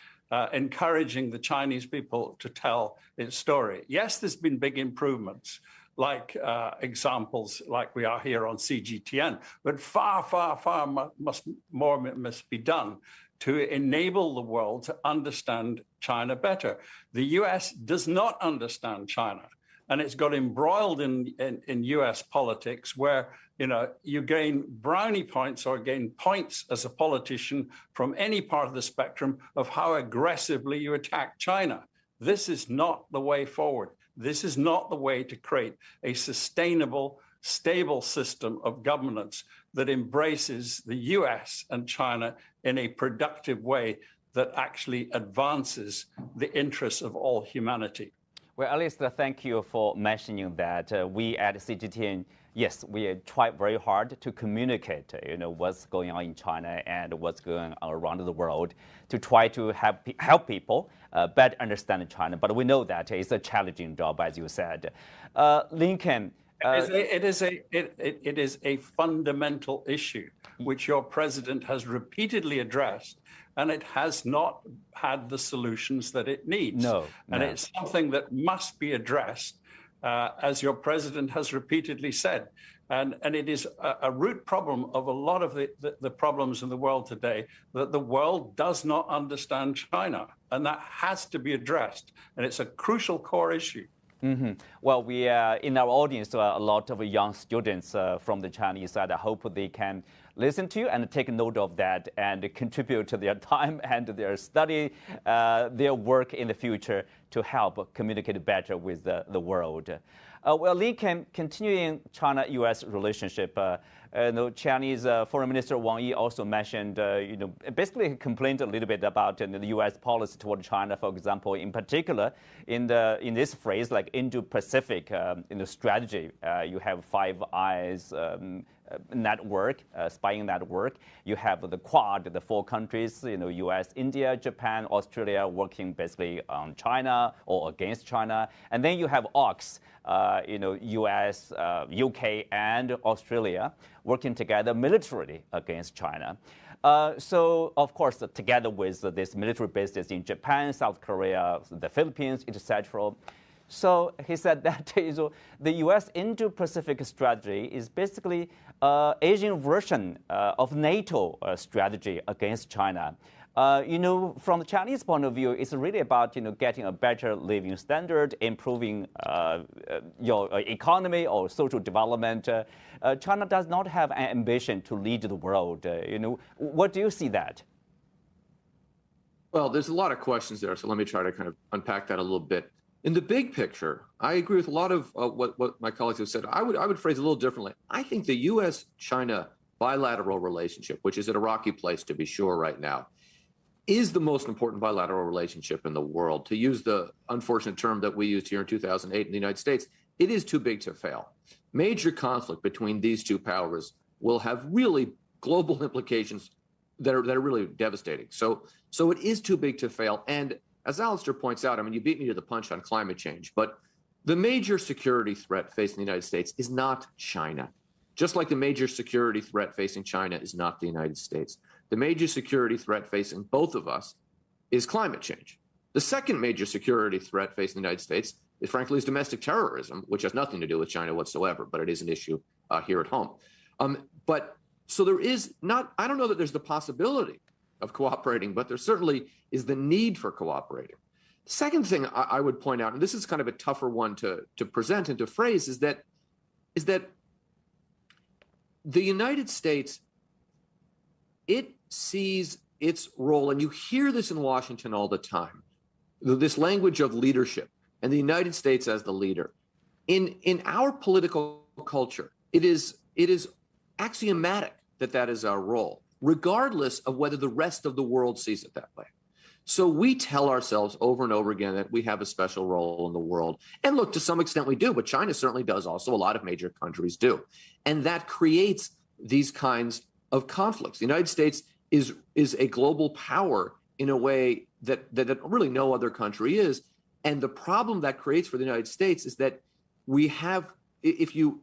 encouraging the Chinese people to tell its story. Yes, there's been big improvements, like examples like we are here on CGTN, but far more must be done to enable the world to understand China better. The US does not understand China, and it's got embroiled in US politics where you gain brownie points or gain points as a politician from any part of the spectrum of how aggressively you attack China. This is not the way forward. This is not the way to create a sustainable, stable system of governance that embraces the US and China in a productive way that actually advances the interests of all humanity. Well, Alistair, thank you for mentioning that. We at CGTN, yes, we try very hard to communicate, what's going on in China and what's going on around the world to try to help people better understand China. But we know that it's a challenging job, as you said. Lincoln. It is a fundamental issue which your president has repeatedly addressed, and it has not had the solutions that it needs. And it's something that must be addressed, as your president has repeatedly said. And it is a root problem of a lot of the problems in the world today, that the world does not understand China, and that has to be addressed. And it's a crucial core issue. Mm-hmm. Well, we in our audience, a lot of young students from the Chinese side. I hope they can listen to and take note of that and contribute to their time and their study, their work in the future to help communicate better with the world. Well, Lincoln, continuing China-U.S. relationship, Chinese Foreign Minister Wang Yi also mentioned, basically complained a little bit about the U.S. policy toward China, for example, in particular, in this phrase, like Indo-Pacific strategy, you have Five Eyes network, spying network. You have the Quad, the four countries, U.S., India, Japan, Australia, working basically on China or against China. And then you have AUKUS, U.S., UK, and Australia working together militarily against China. So, of course, together with this military bases in Japan, South Korea, the Philippines, etc. So he said that the U.S. Indo-Pacific strategy is basically Asian version of NATO strategy against China. From the Chinese point of view, it's really about getting a better living standard, improving your economy or social development. China does not have an ambition to lead the world. What do you see that? Well, there's a lot of questions there, so let me try to kind of unpack that a little bit. In the big picture, I agree with a lot of what my colleagues have said. I would phrase it a little differently. I think the U.S.-China bilateral relationship, which is at a rocky place to be sure right now, is the most important bilateral relationship in the world. To use the unfortunate term that we used here in 2008 in the United States, it is too big to fail. Major conflict between these two powers will have really global implications that are really devastating. So it is too big to fail. And as Alistair points out, I mean, you beat me to the punch on climate change, but the major security threat facing the United States is not China. Just like the major security threat facing China is not the United States. The major security threat facing both of us is climate change. The second major security threat facing the United States is, frankly, domestic terrorism, which has nothing to do with China whatsoever, but it is an issue here at home. But so there is not, I don't know that there's the possibility of cooperating, but there certainly is the need for cooperating. The second thing I would point out, and this is kind of a tougher one to present and to phrase, is that the United States, it sees its role, and you hear this in Washington all the time, this language of leadership and the United States as the leader. In our political culture, it is axiomatic that is our role, regardless of whether the rest of the world sees it that way. So we tell ourselves over and over again that we have a special role in the world. And look, to some extent we do, but China certainly does also. A lot of major countries do. And that creates these kinds of conflicts. The United States is a global power in a way that really no other country is. And the problem that creates for the United States is that we have, if you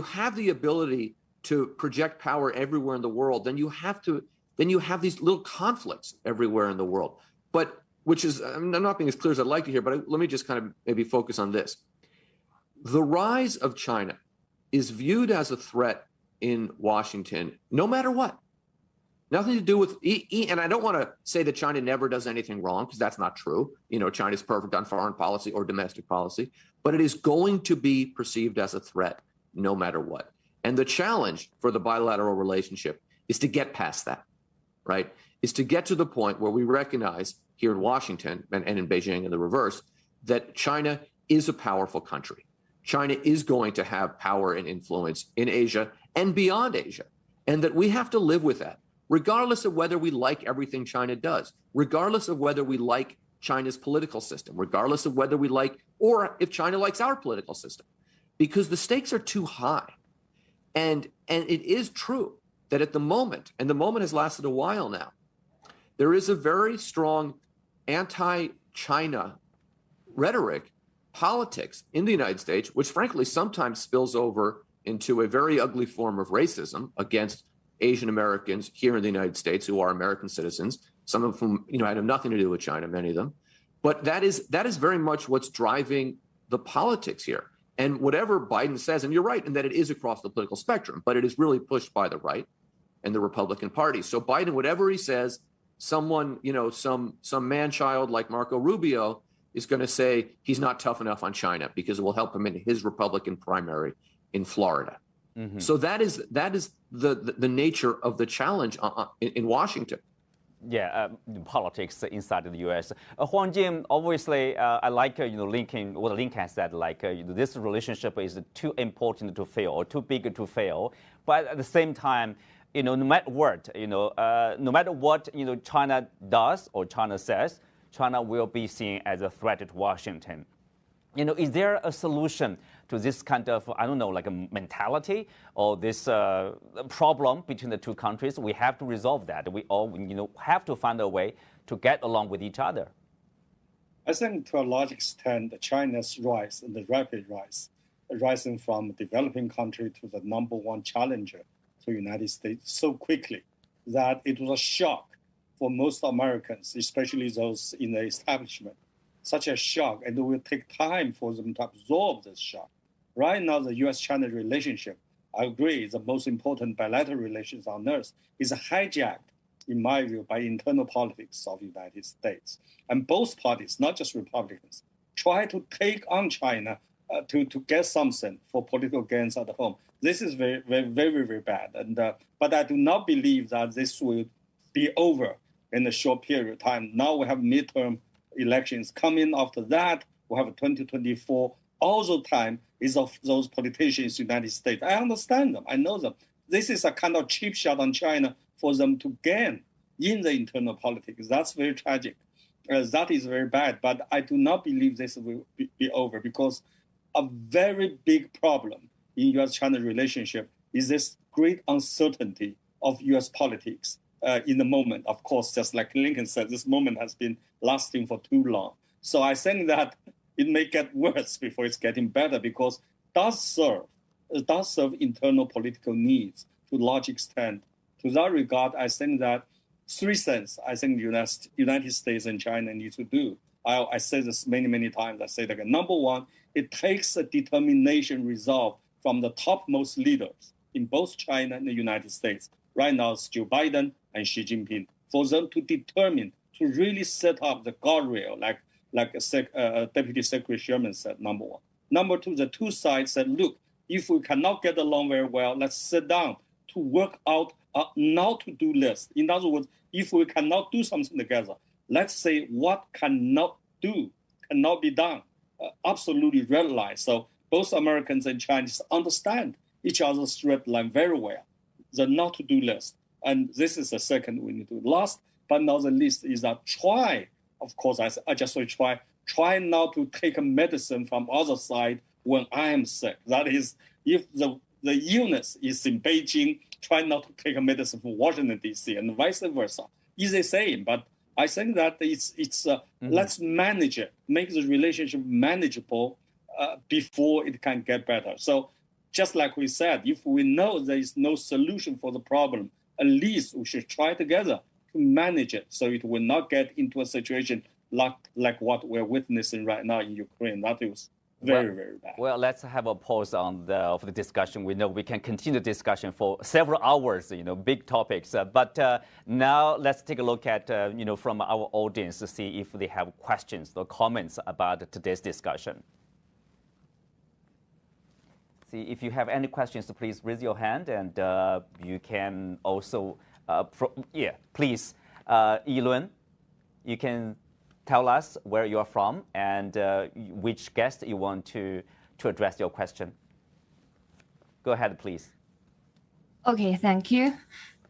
have the ability to project power everywhere in the world, then you have these little conflicts everywhere in the world. But which is, I'm not being as clear as I'd like to hear, but let me just kind of maybe focus on this. The rise of China is viewed as a threat in Washington, no matter what. Nothing to do with, and I don't want to say that China never does anything wrong, because that's not true. You know, China's perfect on foreign policy or domestic policy, but it is going to be perceived as a threat no matter what. And the challenge for the bilateral relationship is to get past that, right? Is to get to the point where we recognize here in Washington and in Beijing in the reverse, that China is a powerful country. China is going to have power and influence in Asia and beyond Asia, and that we have to live with that, regardless of whether we like everything China does, regardless of whether we like China's political system, regardless of whether we like, or if China likes our political system, because the stakes are too high. And it is true that at the moment, and the moment has lasted a while now, there is a very strong anti-China rhetoric, politics in the United States, which frankly sometimes spills over into a very ugly form of racism against Asian Americans here in the United States who are American citizens, some of whom, have nothing to do with China, many of them. But that is very much what's driving the politics here. And whatever Biden says, and you're right in that it is across the political spectrum, but it is really pushed by the right and the Republican Party. So Biden, whatever he says, someone, some man-child like Marco Rubio is going to say he's not tough enough on China because it will help him in his Republican primary in Florida. Mm-hmm. So that is the nature of the challenge in Washington. Yeah, politics inside the U.S. Huang Jin, obviously, I like linking what Lincoln said. This relationship is too important to fail or too big to fail. But at the same time, no matter what, China does or China says, China will be seen as a threat to Washington. Is there a solution to this kind of, like a mentality or this problem between the two countries? We have to resolve that. We all, have to find a way to get along with each other. I think to a large extent, China's rise and the rapid rise, rising from a developing country to the number one challenger to the United States so quickly that it was a shock for most Americans, especially those in the establishment. Such a shock, and it will take time for them to absorb this shock. Right now, the U.S.-China relationship, I agree, is the most important bilateral relations on earth, is hijacked, in my view, by internal politics of the United States. And both parties, not just Republicans, try to take on China to get something for political gains at home. This is very, very, very, very bad. But I do not believe that this will be over in a short period of time. Now we have midterm elections coming after that, we have 2024. All the time is of those politicians in the United States. I understand them. I know them. This is a kind of cheap shot on China for them to gain in the internal politics. That's very tragic. That is very bad. But I do not believe this will be over, because a very big problem in U.S.-China relationship is this great uncertainty of U.S. politics in the moment. Of course, just like Lincoln said, this moment has been lasting for too long. So I think that it may get worse before it's getting better, because it does serve internal political needs to a large extent. To that regard, I think that three things I think the United States and China need to do. I say this many times. I say that again. Number one, it takes a determination, resolve from the topmost leaders in both China and the United States. Right now, it's Joe Biden and Xi Jinping, for them to determine to really set up the guardrail, like Deputy Secretary Sherman said, number one. Number two, the two sides said, look, if we cannot get along very well, let's sit down to work out a not-to-do list. In other words, if we cannot do something together, let's say what cannot be done, absolutely red line. So both Americans and Chinese understand each other's red line very well, the not-to-do list. And this is the second we need to do. Last but not the least is that of course, I just say try not to take a medicine from other side when I am sick. That is, if the illness is in Beijing, try not to take a medicine from Washington, D.C., and vice versa. Easy saying, but I think that let's manage it, make the relationship manageable before it can get better. So just like we said, if we know there is no solution for the problem, at least we should try together to manage it so it will not get into a situation like what we're witnessing right now in Ukraine. That is very bad. Well, let's have a pause on the discussion. We know we can continue the discussion for several hours, big topics. But now let's take a look at, from our audience to see if they have questions or comments about today's discussion. See, if you have any questions, please raise your hand, and you can also, please, Yilun, you can tell us where you are from and which guest you want to address your question. Go ahead, please. Okay, thank you.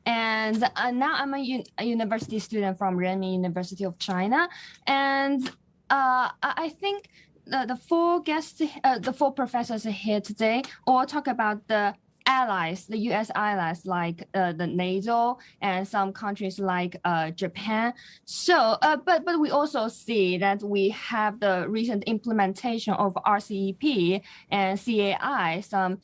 And now I'm a university student from Renmin University of China, and I think the four guests, the four professors here today, all talk about the allies, the U.S. allies, like the NATO and some countries like Japan. So, but we also see that we have the recent implementation of RCEP and CAI, some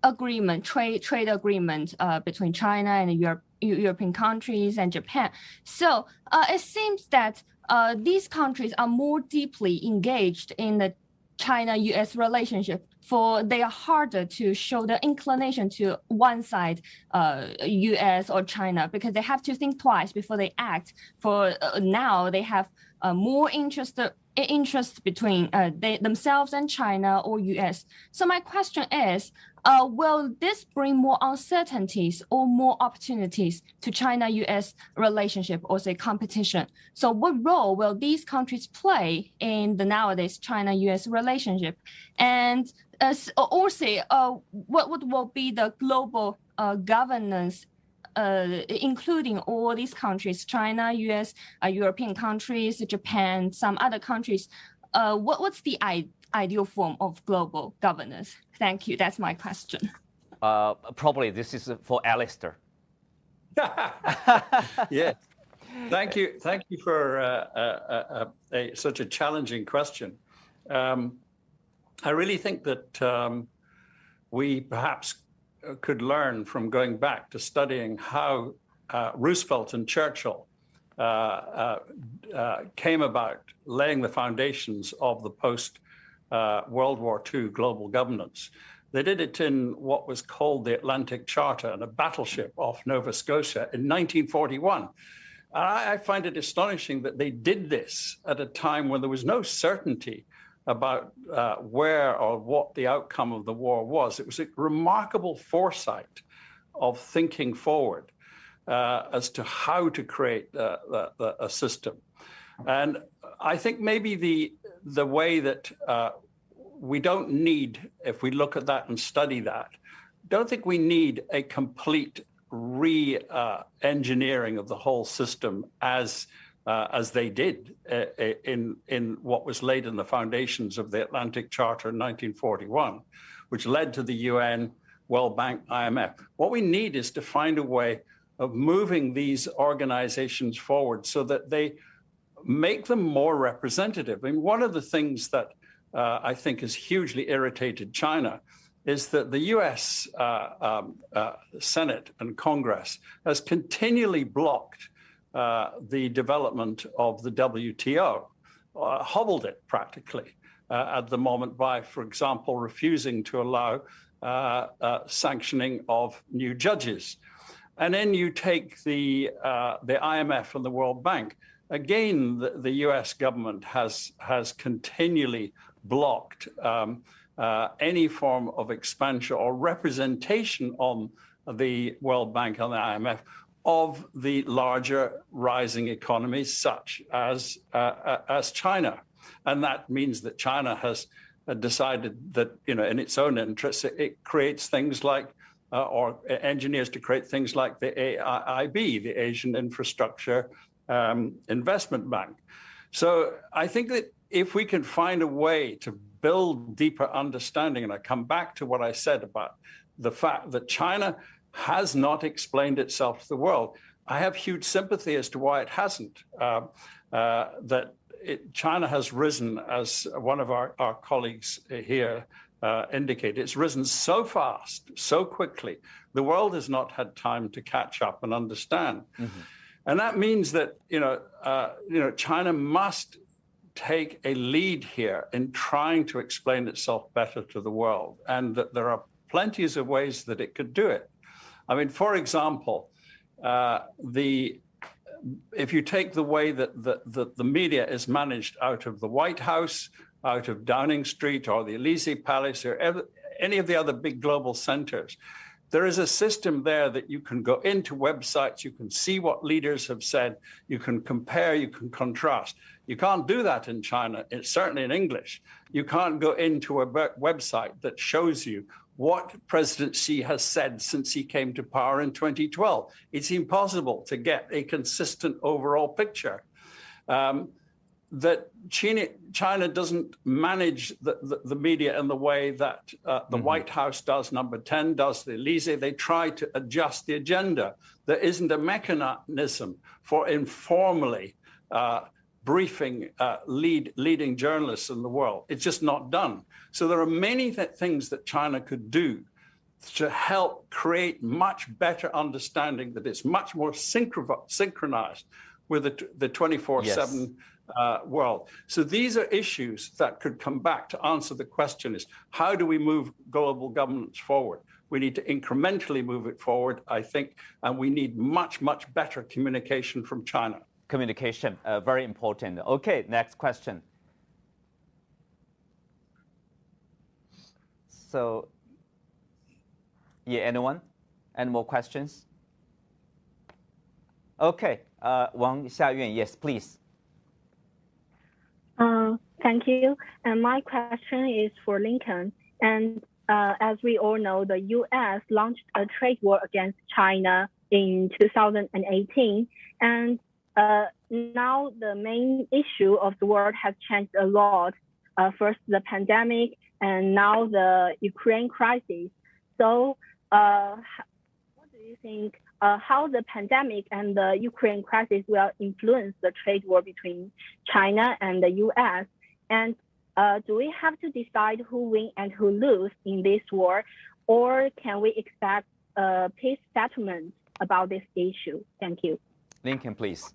agreement, trade agreement between China and European countries and Japan. So it seems that these countries are more deeply engaged in the China-U.S. relationship, for they are harder to show the inclination to one side, U.S. or China, because they have to think twice before they act. For now, they have more interest between themselves and China or U.S. So my question is, will this bring more uncertainties or more opportunities to China-U.S. relationship, or say competition? So what role will these countries play in the nowadays China-U.S. relationship? And what will be the global governance, including all these countries, China, U.S., European countries, Japan, some other countries? What's the ideal form of global governance? Thank you. That's my question. Probably this is for Alistair. Yeah. Thank you for such a challenging question. I really think that we perhaps could learn from going back to studying how Roosevelt and Churchill came about laying the foundations of the post-World War II global governance. They did it in what was called the Atlantic Charter, and a battleship off Nova Scotia in 1941. I find it astonishing that they did this at a time when there was no certainty about where or what the outcome of the war was. It was a remarkable foresight of thinking forward as to how to create a system. And I think maybe the way that we don't need, if we look at that and study that, don't think we need a complete re-engineering of the whole system as they did in what was laid in the foundations of the Atlantic Charter in 1941, which led to the UN, World Bank, IMF. What we need is to find a way of moving these organizations forward so that they make them more representative. I mean, one of the things that I think has hugely irritated China is that the US Senate and Congress has continually blocked the development of the WTO, hobbled it practically at the moment by, for example, refusing to allow sanctioning of new judges. And then you take the IMF and the World Bank. Again, the US government has continually blocked any form of expansion or representation on the World Bank and the IMF of the larger rising economies such as China. And that means that China has decided that, in its own interests, it creates things like, or engineers to create things like the AIIB, the Asian Infrastructure Investment Bank. So I think that if we can find a way to build deeper understanding, and I come back to what I said about the fact that China has not explained itself to the world. I have huge sympathy as to why it hasn't. China has risen, as one of our colleagues here indicated, it's risen so fast, so quickly. The world has not had time to catch up and understand. Mm-hmm. And that means that, China must take a lead here in trying to explain itself better to the world, and that there are plenty of ways that it could do it. I mean, for example, if you take the way that the media is managed out of the White House, out of Downing Street or the Elysee Palace or any of the other big global centers, there is a system there that you can go into websites, you can see what leaders have said, you can compare, you can contrast. You can't do that in China, it's certainly in English. You can't go into a website that shows you what President Xi has said since he came to power in 2012. It's impossible to get a consistent overall picture. That China doesn't manage the media in the way that the White House does, Number 10 does, the Elysee. They try to adjust the agenda. There isn't a mechanism for informally briefing leading journalists in the world. It's just not done. So there are many things that China could do to help create much better understanding that is much more synchronized with the 24/7 world. So these are issues that could come back to answer the question is, how do we move global governance forward? We need to incrementally move it forward, I think, and we need much, much better communication from China. Communication, very important. Okay, next question. So, yeah, anyone? Any more questions? Okay, Wang Xiayuan, yes, please. Thank you. And my question is for Lincoln. And as we all know, the U.S. launched a trade war against China in 2018. And now the main issue of the world has changed a lot. First, the pandemic, and now the Ukraine crisis. So what do you think, how the pandemic and the Ukraine crisis will influence the trade war between China and the U.S.? And do we have to decide who wins and who loses in this war? Or can we expect a peace settlement about this issue? Thank you. Lincoln, please.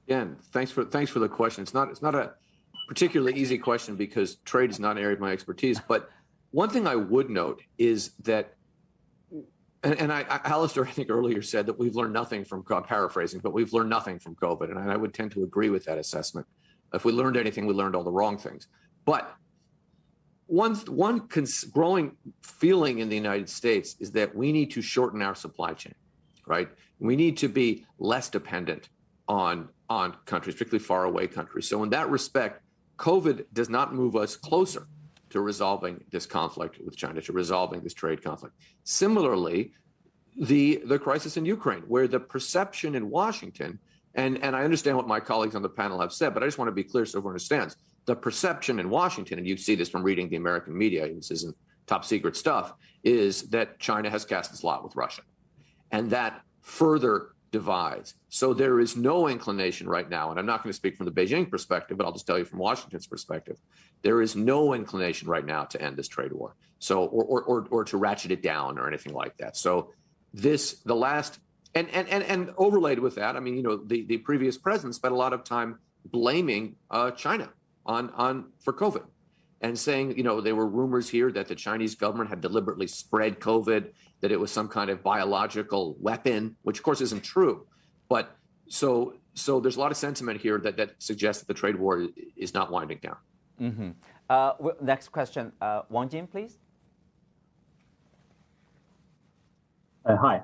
Again, thanks for the question. It's not a particularly easy question because trade is not an area of my expertise. But one thing I would note is that, and Alistair, I think earlier said that we've learned nothing from, paraphrasing, but we've learned nothing from COVID. And I would tend to agree with that assessment. If we learned anything, we learned all the wrong things. But one growing feeling in the United States is that we need to shorten our supply chain, right? We need to be less dependent on countries, particularly far away countries. So in that respect, COVID does not move us closer to resolving this conflict with China, to resolving this trade conflict. Similarly, the crisis in Ukraine, where the perception in Washington, and I understand what my colleagues on the panel have said, but I just want to be clear so everyone understands, the perception in Washington, and you see this from reading the American media, this isn't top secret stuff, is that China has cast its lot with Russia. And that further divides. So there is no inclination right now, and I'm not going to speak from the Beijing perspective, but I'll just tell you from Washington's perspective, there is no inclination right now to end this trade war, so or to ratchet it down or anything like that. So the last and overlaid with that, I mean, you know, the previous president spent a lot of time blaming China on for COVID, and saying, you know, there were rumors here that the Chinese government had deliberately spread COVID, that it was some kind of biological weapon, which of course isn't true. But so there's a lot of sentiment here that suggests that the trade war is not winding down. Mm-hmm. Next question, Wang Jin, please. Hi,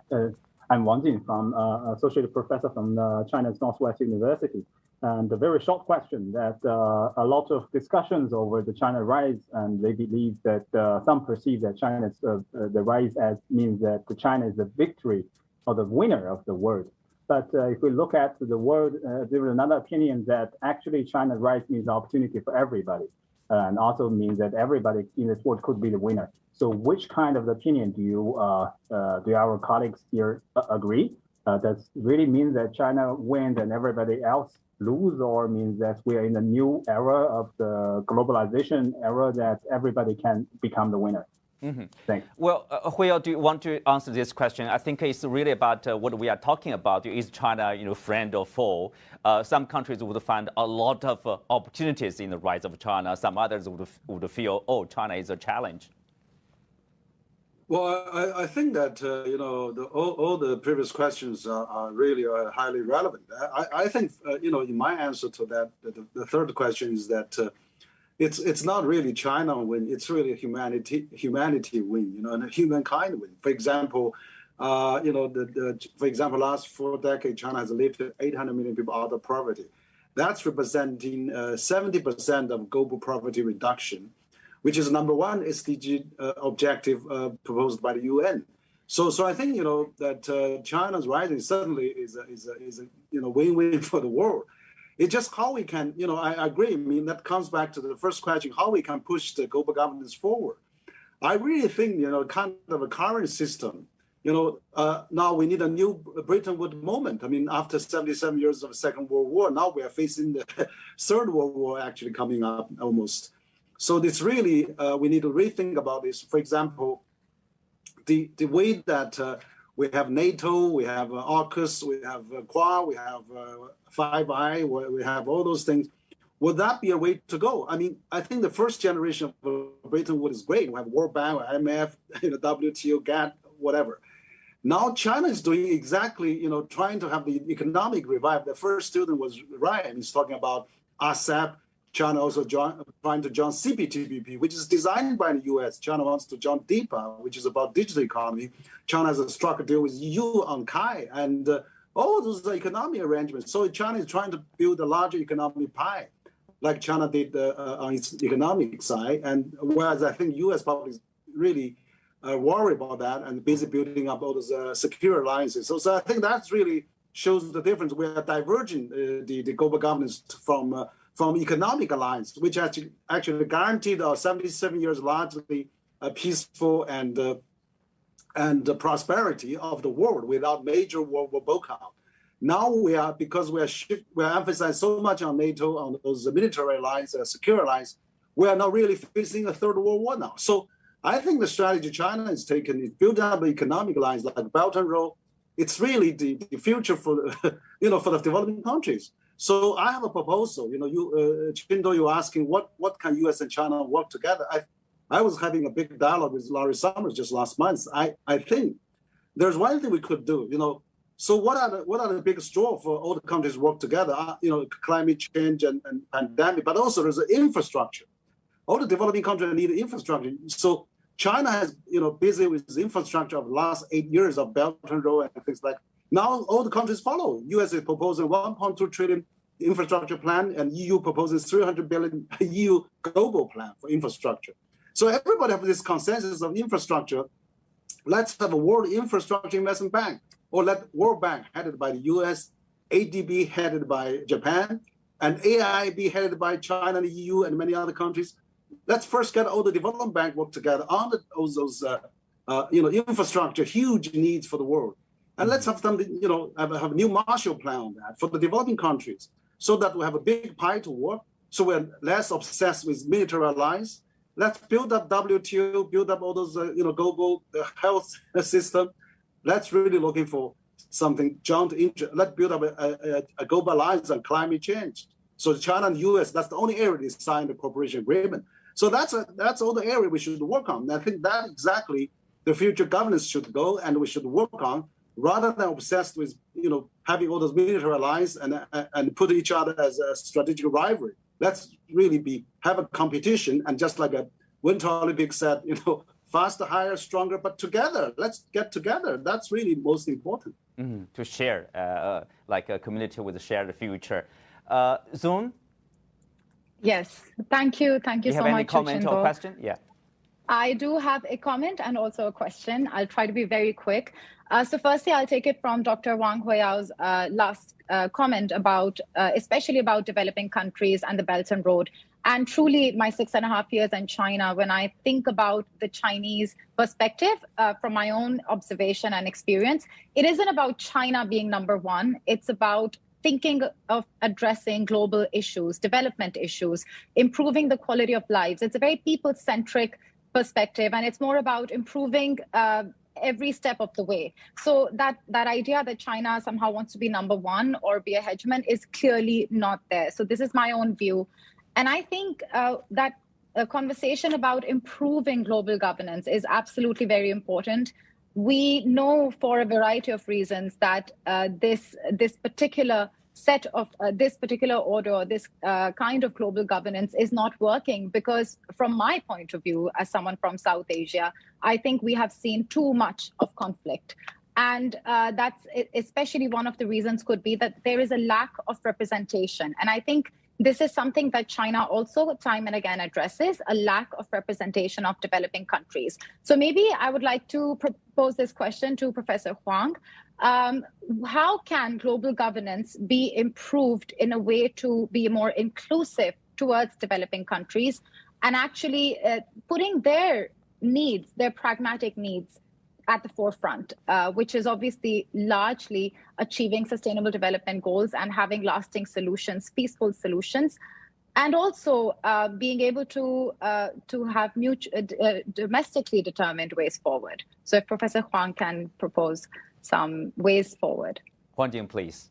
I'm Wang Jin, from associate professor from China's Northwest University. And a very short question that a lot of discussions over the China rise, and they believe that some perceive that China's the rise as means that China is the victory or the winner of the world. But if we look at the world, there is another opinion that actually China's rise means opportunity for everybody, and also means that everybody in this world could be the winner. So which kind of opinion do our colleagues here agree? Does really mean that China wins and everybody else lose, or means that we are in a new era of the globalization era that everybody can become the winner? Mm-hmm. Thanks. Well, Huiyao, do you want to answer this question? I think it's really about what we are talking about. Is China, you know, friend or foe? Some countries would find a lot of opportunities in the rise of China. Some others would feel, oh, China is a challenge. Well, I think that you know, all the previous questions are really highly relevant. I think you know, in my answer to that, the third question is that it's not really China win; it's really humanity win. You know, and humankind win. For example, you know, for example, last 4 decades, China has lifted 800 million people out of poverty. That's representing 70% of global poverty reduction, which is number one SDG objective proposed by the UN. So I think, you know, that China's rising certainly is a you know, win-win for the world. It's just how we can, you know, I agree. I mean, that comes back to the first question, how we can push the global governance forward. I really think, you know, kind of a current system, you know, now we need a new Bretton Woods moment. I mean, after 77 years of the Second World War, now we are facing the Third World War actually coming up almost. So this really, we need to rethink about this. For example, the way that we have NATO, we have AUKUS, we have Quad, we have Five Eye, we have all those things. Would that be a way to go? I mean, I think the first generation of Bretton Woods is great. We have World Bank, IMF, you know, WTO, GATT, whatever. Now China is doing exactly, you know, trying to have the economic revive. The first student was Ryan. He's talking about ASEP. China also trying to join CPTPP, which is designed by the US. China wants to join DIPA, which is about digital economy. China has struck a deal with EU on KAI, and all those are economic arrangements. So China is trying to build a larger economic pie, like China did on its economic side. And whereas I think US public is really worried about that and busy building up all those secure alliances. So I think that really shows the difference. We are diverging the global governance from economic alliance, which actually guaranteed our 77 years largely peaceful and prosperity of the world without major world war breakout. Now we are, because we are emphasizing so much on NATO, on those military alliance, secure alliance, we are now really facing a Third World War now. So I think the strategy China has taken is build up an economic alliance like Belt and Road. It's really the future for the, you know, for the developing countries. So I have a proposal. You know, Chindo, you're asking what can U.S. and China work together? I was having a big dialogue with Larry Summers just last month. I think there's one thing we could do. You know, so what are the biggest draw for all the countries to work together? You know, climate change and pandemic, but also there's an infrastructure. All the developing countries need infrastructure. So China has, you know, busy with the infrastructure of the last 8 years of Belt and Road and things like. Now all the countries follow. U.S. is proposing $1.2 trillion infrastructure plan, and EU proposes 300 billion EU global plan for infrastructure. So everybody has this consensus of infrastructure. Let's have a World Infrastructure Investment Bank, or let World Bank headed by the US, ADB headed by Japan, and AIB headed by China and the EU and many other countries. Let's first get all the development bank work together on all those infrastructure, huge needs for the world. And let's have them, have a new Marshall Plan on that for the developing countries, so that we have a big pie to work, so we're less obsessed with military alliance. Let's build up WTO, build up all those, global health system. Let's really looking for something joint interest. Let's build up a global alliance on climate change. So China and US, that's the only area they signed the cooperation agreement. So that's all the area we should work on. And I think that exactly the future governance should go, and we should work on, rather than obsessed with, having all those military alliance and put each other as a strategic rivalry. Let's really have a competition, and just like a Winter Olympics said, faster, higher, stronger, but together. Let's get together. That's really most important. To share, like a community with a shared future. Zoon? Yes, thank you. Thank you so much. You have any comment or question? Yeah. I do have a comment and also a question. I'll try to be very quick. So firstly, I'll take it from Dr. Wang Huiyao's last comment about, especially about developing countries and the Belt and Road. And truly, my 6.5 years in China, when I think about the Chinese perspective, from my own observation and experience, it isn't about China being number one. It's about thinking of addressing global issues, development issues, improving the quality of lives. It's a very people-centric perspective, and it's more about improving every step of the way. So that idea that China somehow wants to be number one or be a hegemon is clearly not there. So this is my own view. And I think that a conversation about improving global governance is absolutely very important. We know for a variety of reasons that this particular set of this particular order, or this kind of global governance is not working, because from my point of view, as someone from South Asia, I think we have seen too much of conflict. And that's especially one of the reasons could be that there is a lack of representation. And I think this is something that China also time and again addresses, a lack of representation of developing countries. So maybe I would like to propose this question to Professor Huang. How can global governance be improved in a way to be more inclusive towards developing countries, and actually putting their needs, their pragmatic needs, at the forefront, which is obviously largely achieving sustainable development goals and having lasting solutions, peaceful solutions, and also being able to have domestically determined ways forward. So if Professor Huang can propose some ways forward. Huang Jing, please.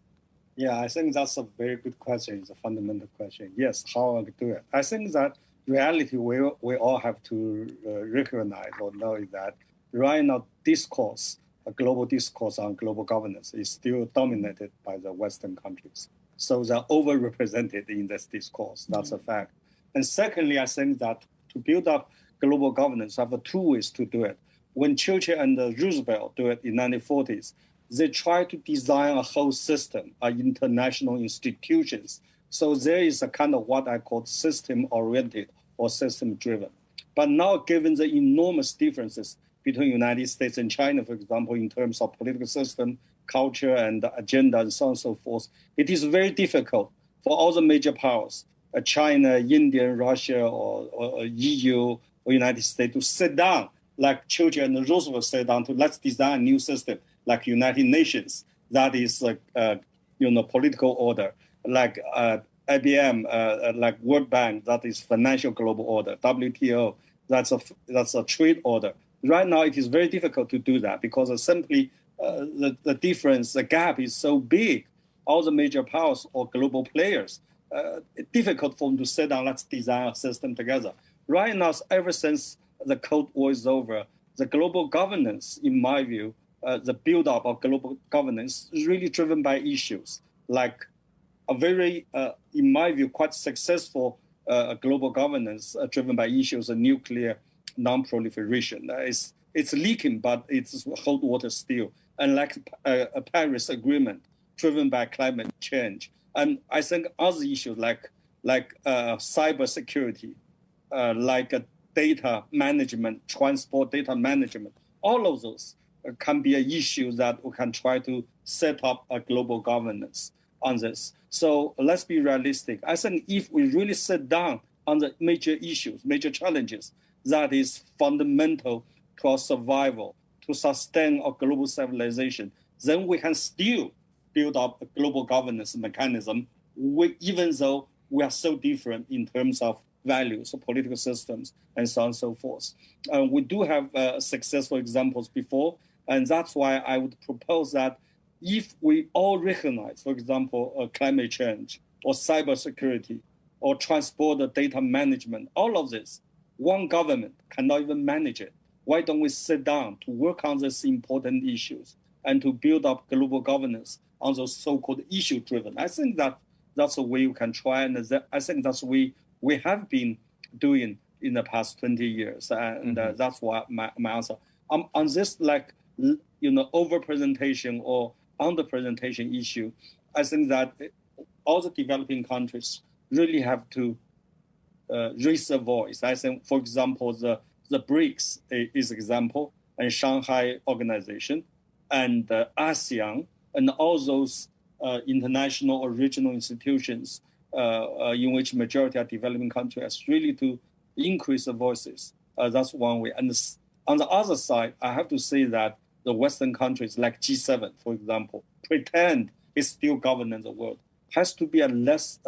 Yeah, I think that's a very good question. It's a fundamental question. Yes, how to do it? I think that reality we all have to recognize or know is that right now discourse, a global discourse on global governance is still dominated by the Western countries. So they're overrepresented in this discourse. That's a fact. And secondly, I think that to build up global governance, have two ways to do it. When Churchill and Roosevelt do it in the 1940s, they try to design a whole system of international institutions. So there is a kind of what I call system-oriented or system-driven. But now, given the enormous differences between the United States and China, for example, in terms of political system, culture, and agenda, and so on and so forth, it is very difficult for all the major powers, China, India, Russia, or EU, or United States, to sit down like Churchill and Roosevelt sat down to let's design a new system, like United Nations, that is like political order, like IBM, like World Bank, that is financial global order, WTO, that's a trade order. Right now, it is very difficult to do that because simply the difference, the gap is so big. All the major powers or global players, it's difficult for them to sit down, let's design a system together. Right now, ever since the Cold War is over, the global governance, in my view, the build-up of global governance is really driven by issues like a very, in my view, quite successful global governance driven by issues of nuclear non-proliferation. It's leaking, but it's hot water still. Unlike a Paris Agreement driven by climate change. And I think other issues like cybersecurity, like data management, transport data management, all of those can be an issue that we can try to set up a global governance on this. So let's be realistic. I think if we really sit down on the major issues, major challenges, that is fundamental to our survival, to sustain our global civilization, then we can still build up a global governance mechanism, even though we are so different in terms of values, political systems, and so on and so forth. We do have successful examples before, and that's why I would propose that if we all recognize, for example, climate change or cybersecurity or transport data management, all of this, one government cannot even manage it. Why don't we sit down to work on these important issues and to build up global governance on those so-called issue-driven? I think that's a way we can try, and I think that's we have been doing in the past 20 years, and that's why my answer. On this, overrepresentation or underrepresentation issue, I think that all the developing countries really have to raise their voice. I think, for example, the BRICS is an example, and Shanghai Organization, and ASEAN, and all those international or regional institutions in which majority are developing countries, really to increase the voices. That's one way. And on the other side, I have to say that the Western countries like G7, for example, pretend it's still governing the world, has to be a less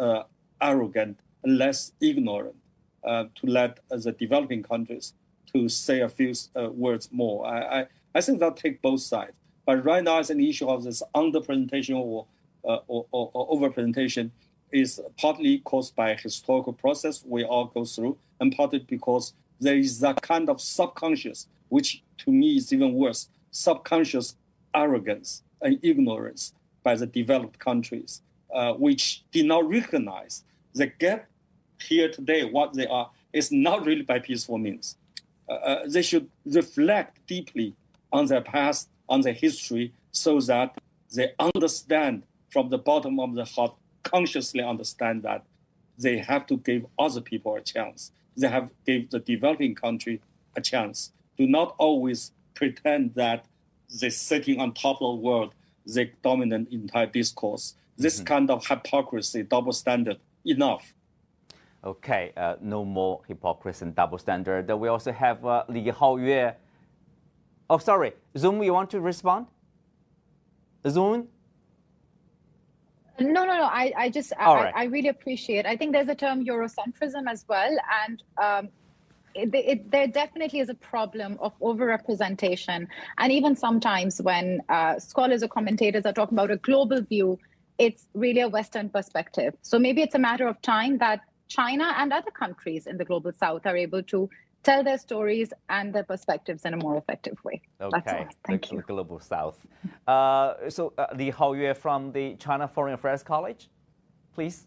arrogant, less ignorant to let the developing countries to say a few words more. I think that take both sides. But right now, it's an issue of this underrepresentation or overrepresentation is partly caused by a historical process we all go through, and partly because there is that kind of subconscious, which to me is even worse, subconscious arrogance and ignorance by the developed countries, which did not recognize the gap here today, what they are, is not really by peaceful means. They should reflect deeply on their past, on their history, so that they understand from the bottom of the heart, consciously understand that they have to give other people a chance. They have to give the developing country a chance. Do not always pretend that they're sitting on top of the world, they dominate entire discourse. This kind of hypocrisy, double standard, enough. Okay, no more hypocrisy and double standard. We also have Li Haoyue. Oh, sorry, Zoom, you want to respond? Zoom? No. I really appreciate. I think there's a term Eurocentrism as well, and there definitely is a problem of overrepresentation. And even sometimes when scholars or commentators are talking about a global view, it's really a Western perspective. So maybe it's a matter of time that China and other countries in the global South are able to tell their stories and their perspectives in a more effective way. Okay, that's all. Thank you. The global South. So Li Haoyue from the China Foreign Affairs College, please.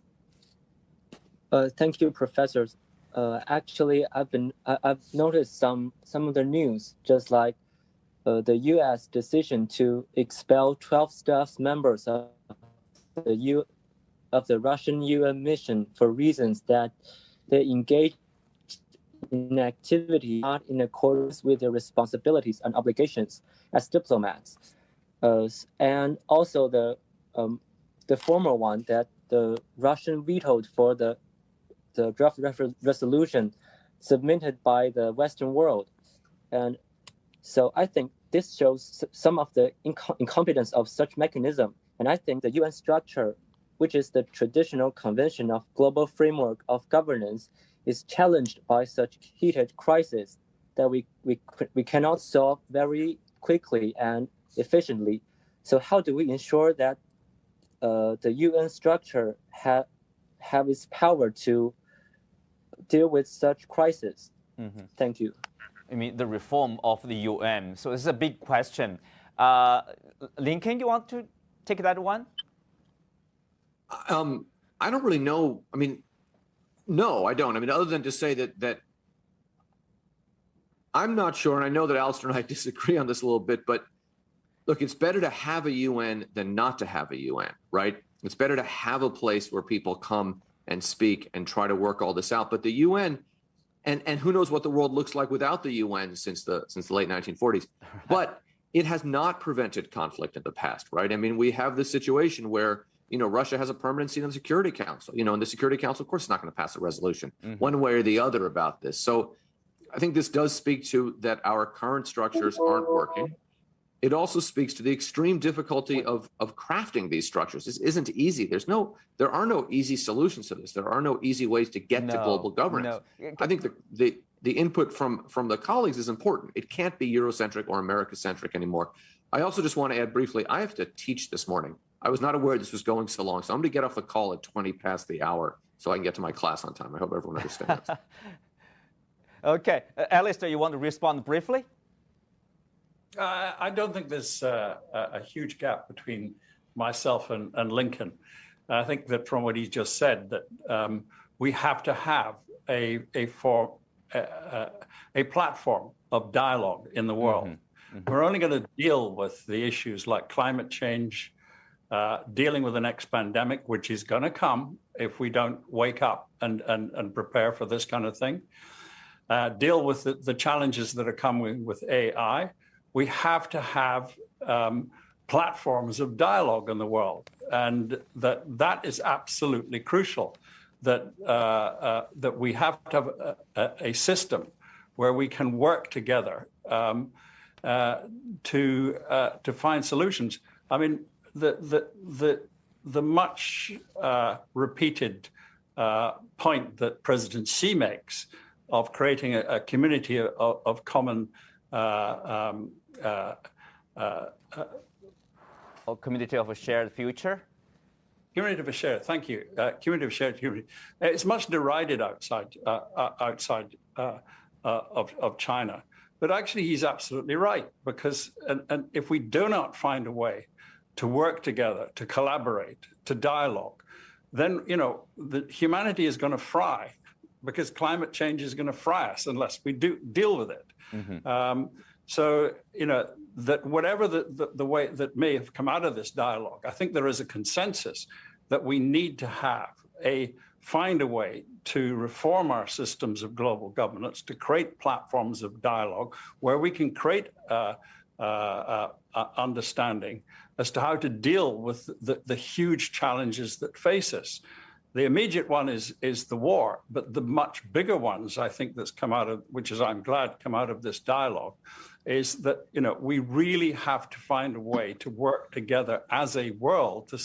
Thank you, professors. Actually, I've noticed some of the news, just like the U.S. decision to expel 12 staff members of the Russian UN mission for reasons that they engaged in activity not in accordance with their responsibilities and obligations as diplomats, and also the former one that the Russian vetoed for the draft resolution submitted by the Western world. And so I think this shows some of the incompetence of such mechanism. And I think the UN structure, which is the traditional convention of global framework of governance, is challenged by such heated crisis that we cannot solve very quickly and efficiently. So how do we ensure that the UN structure have its power to deal with such crisis? Mm-hmm. Thank you. I mean, the reform of the UN. So it's a big question. Lincoln, you want to take that one? I don't really know. I mean, no, I don't. I mean, other than to say that I'm not sure, and I know that Alistair and I disagree on this a little bit, but look, it's better to have a UN than not to have a UN, right? It's better to have a place where people come and speak and try to work all this out. But the UN, and who knows what the world looks like without the UN since the late 1940s, but it has not prevented conflict in the past, right? I mean, we have this situation where, Russia has a permanent seat on the Security Council, and the Security Council, of course, is not going to pass a resolution one way or the other about this. So I think this does speak to that our current structures aren't working. It also speaks to the extreme difficulty of crafting these structures. This isn't easy. There are no easy solutions to this. There are no easy ways to get to global governance. I think the input from the colleagues is important. It can't be Eurocentric or America-centric anymore. I also just want to add briefly, I have to teach this morning. I was not aware this was going so long, so I'm going to get off the call at 20 past the hour so I can get to my class on time. I hope everyone understands. Okay. Alistair, you want to respond briefly? I don't think there's a huge gap between myself and Lincoln. I think that from what he just said, that we have to have a platform of dialogue in the world. We're only going to deal with the issues like climate change, dealing with the next pandemic, which is going to come if we don't wake up and prepare for this kind of thing, deal with the challenges that are coming with AI. We have to have platforms of dialogue in the world, and that is absolutely crucial. That we have to have a system where we can work together to find solutions. I mean, the much repeated point that President Xi makes of creating a community of common a community of a shared future. Community of a shared, thank you. Community of shared community. It's much derided outside of China, but actually he's absolutely right, because and if we do not find a way to work together, to collaborate, to dialogue, then the humanity is going to fry, because climate change is going to fry us unless we do deal with it. So that whatever the way that may have come out of this dialogue, I think there is a consensus that we need to find a way to reform our systems of global governance, to create platforms of dialogue where we can create understanding as to how to deal with the huge challenges that face us. The immediate one is the war, but the much bigger ones, I think, that's come out of, which is I'm glad come out of this dialogue, is that we really have to find a way to work together as a world to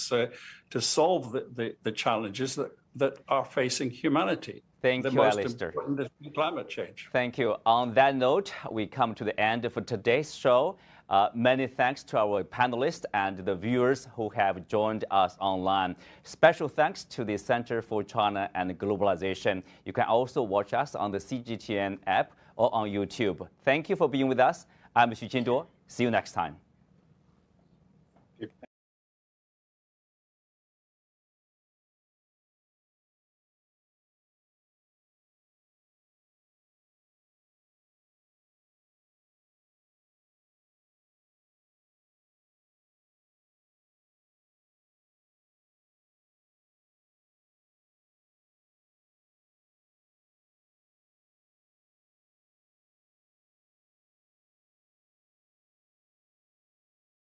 solve the challenges that are facing humanity. Thank you, Alistair. The most important is climate change. Thank you. On that note, we come to the end of today's show. Many thanks to our panelists and the viewers who have joined us online. Special thanks to the Center for China and Globalization. You can also watch us on the CGTN app or on YouTube. Thank you for being with us. I'm Xu Qinduo. See you next time.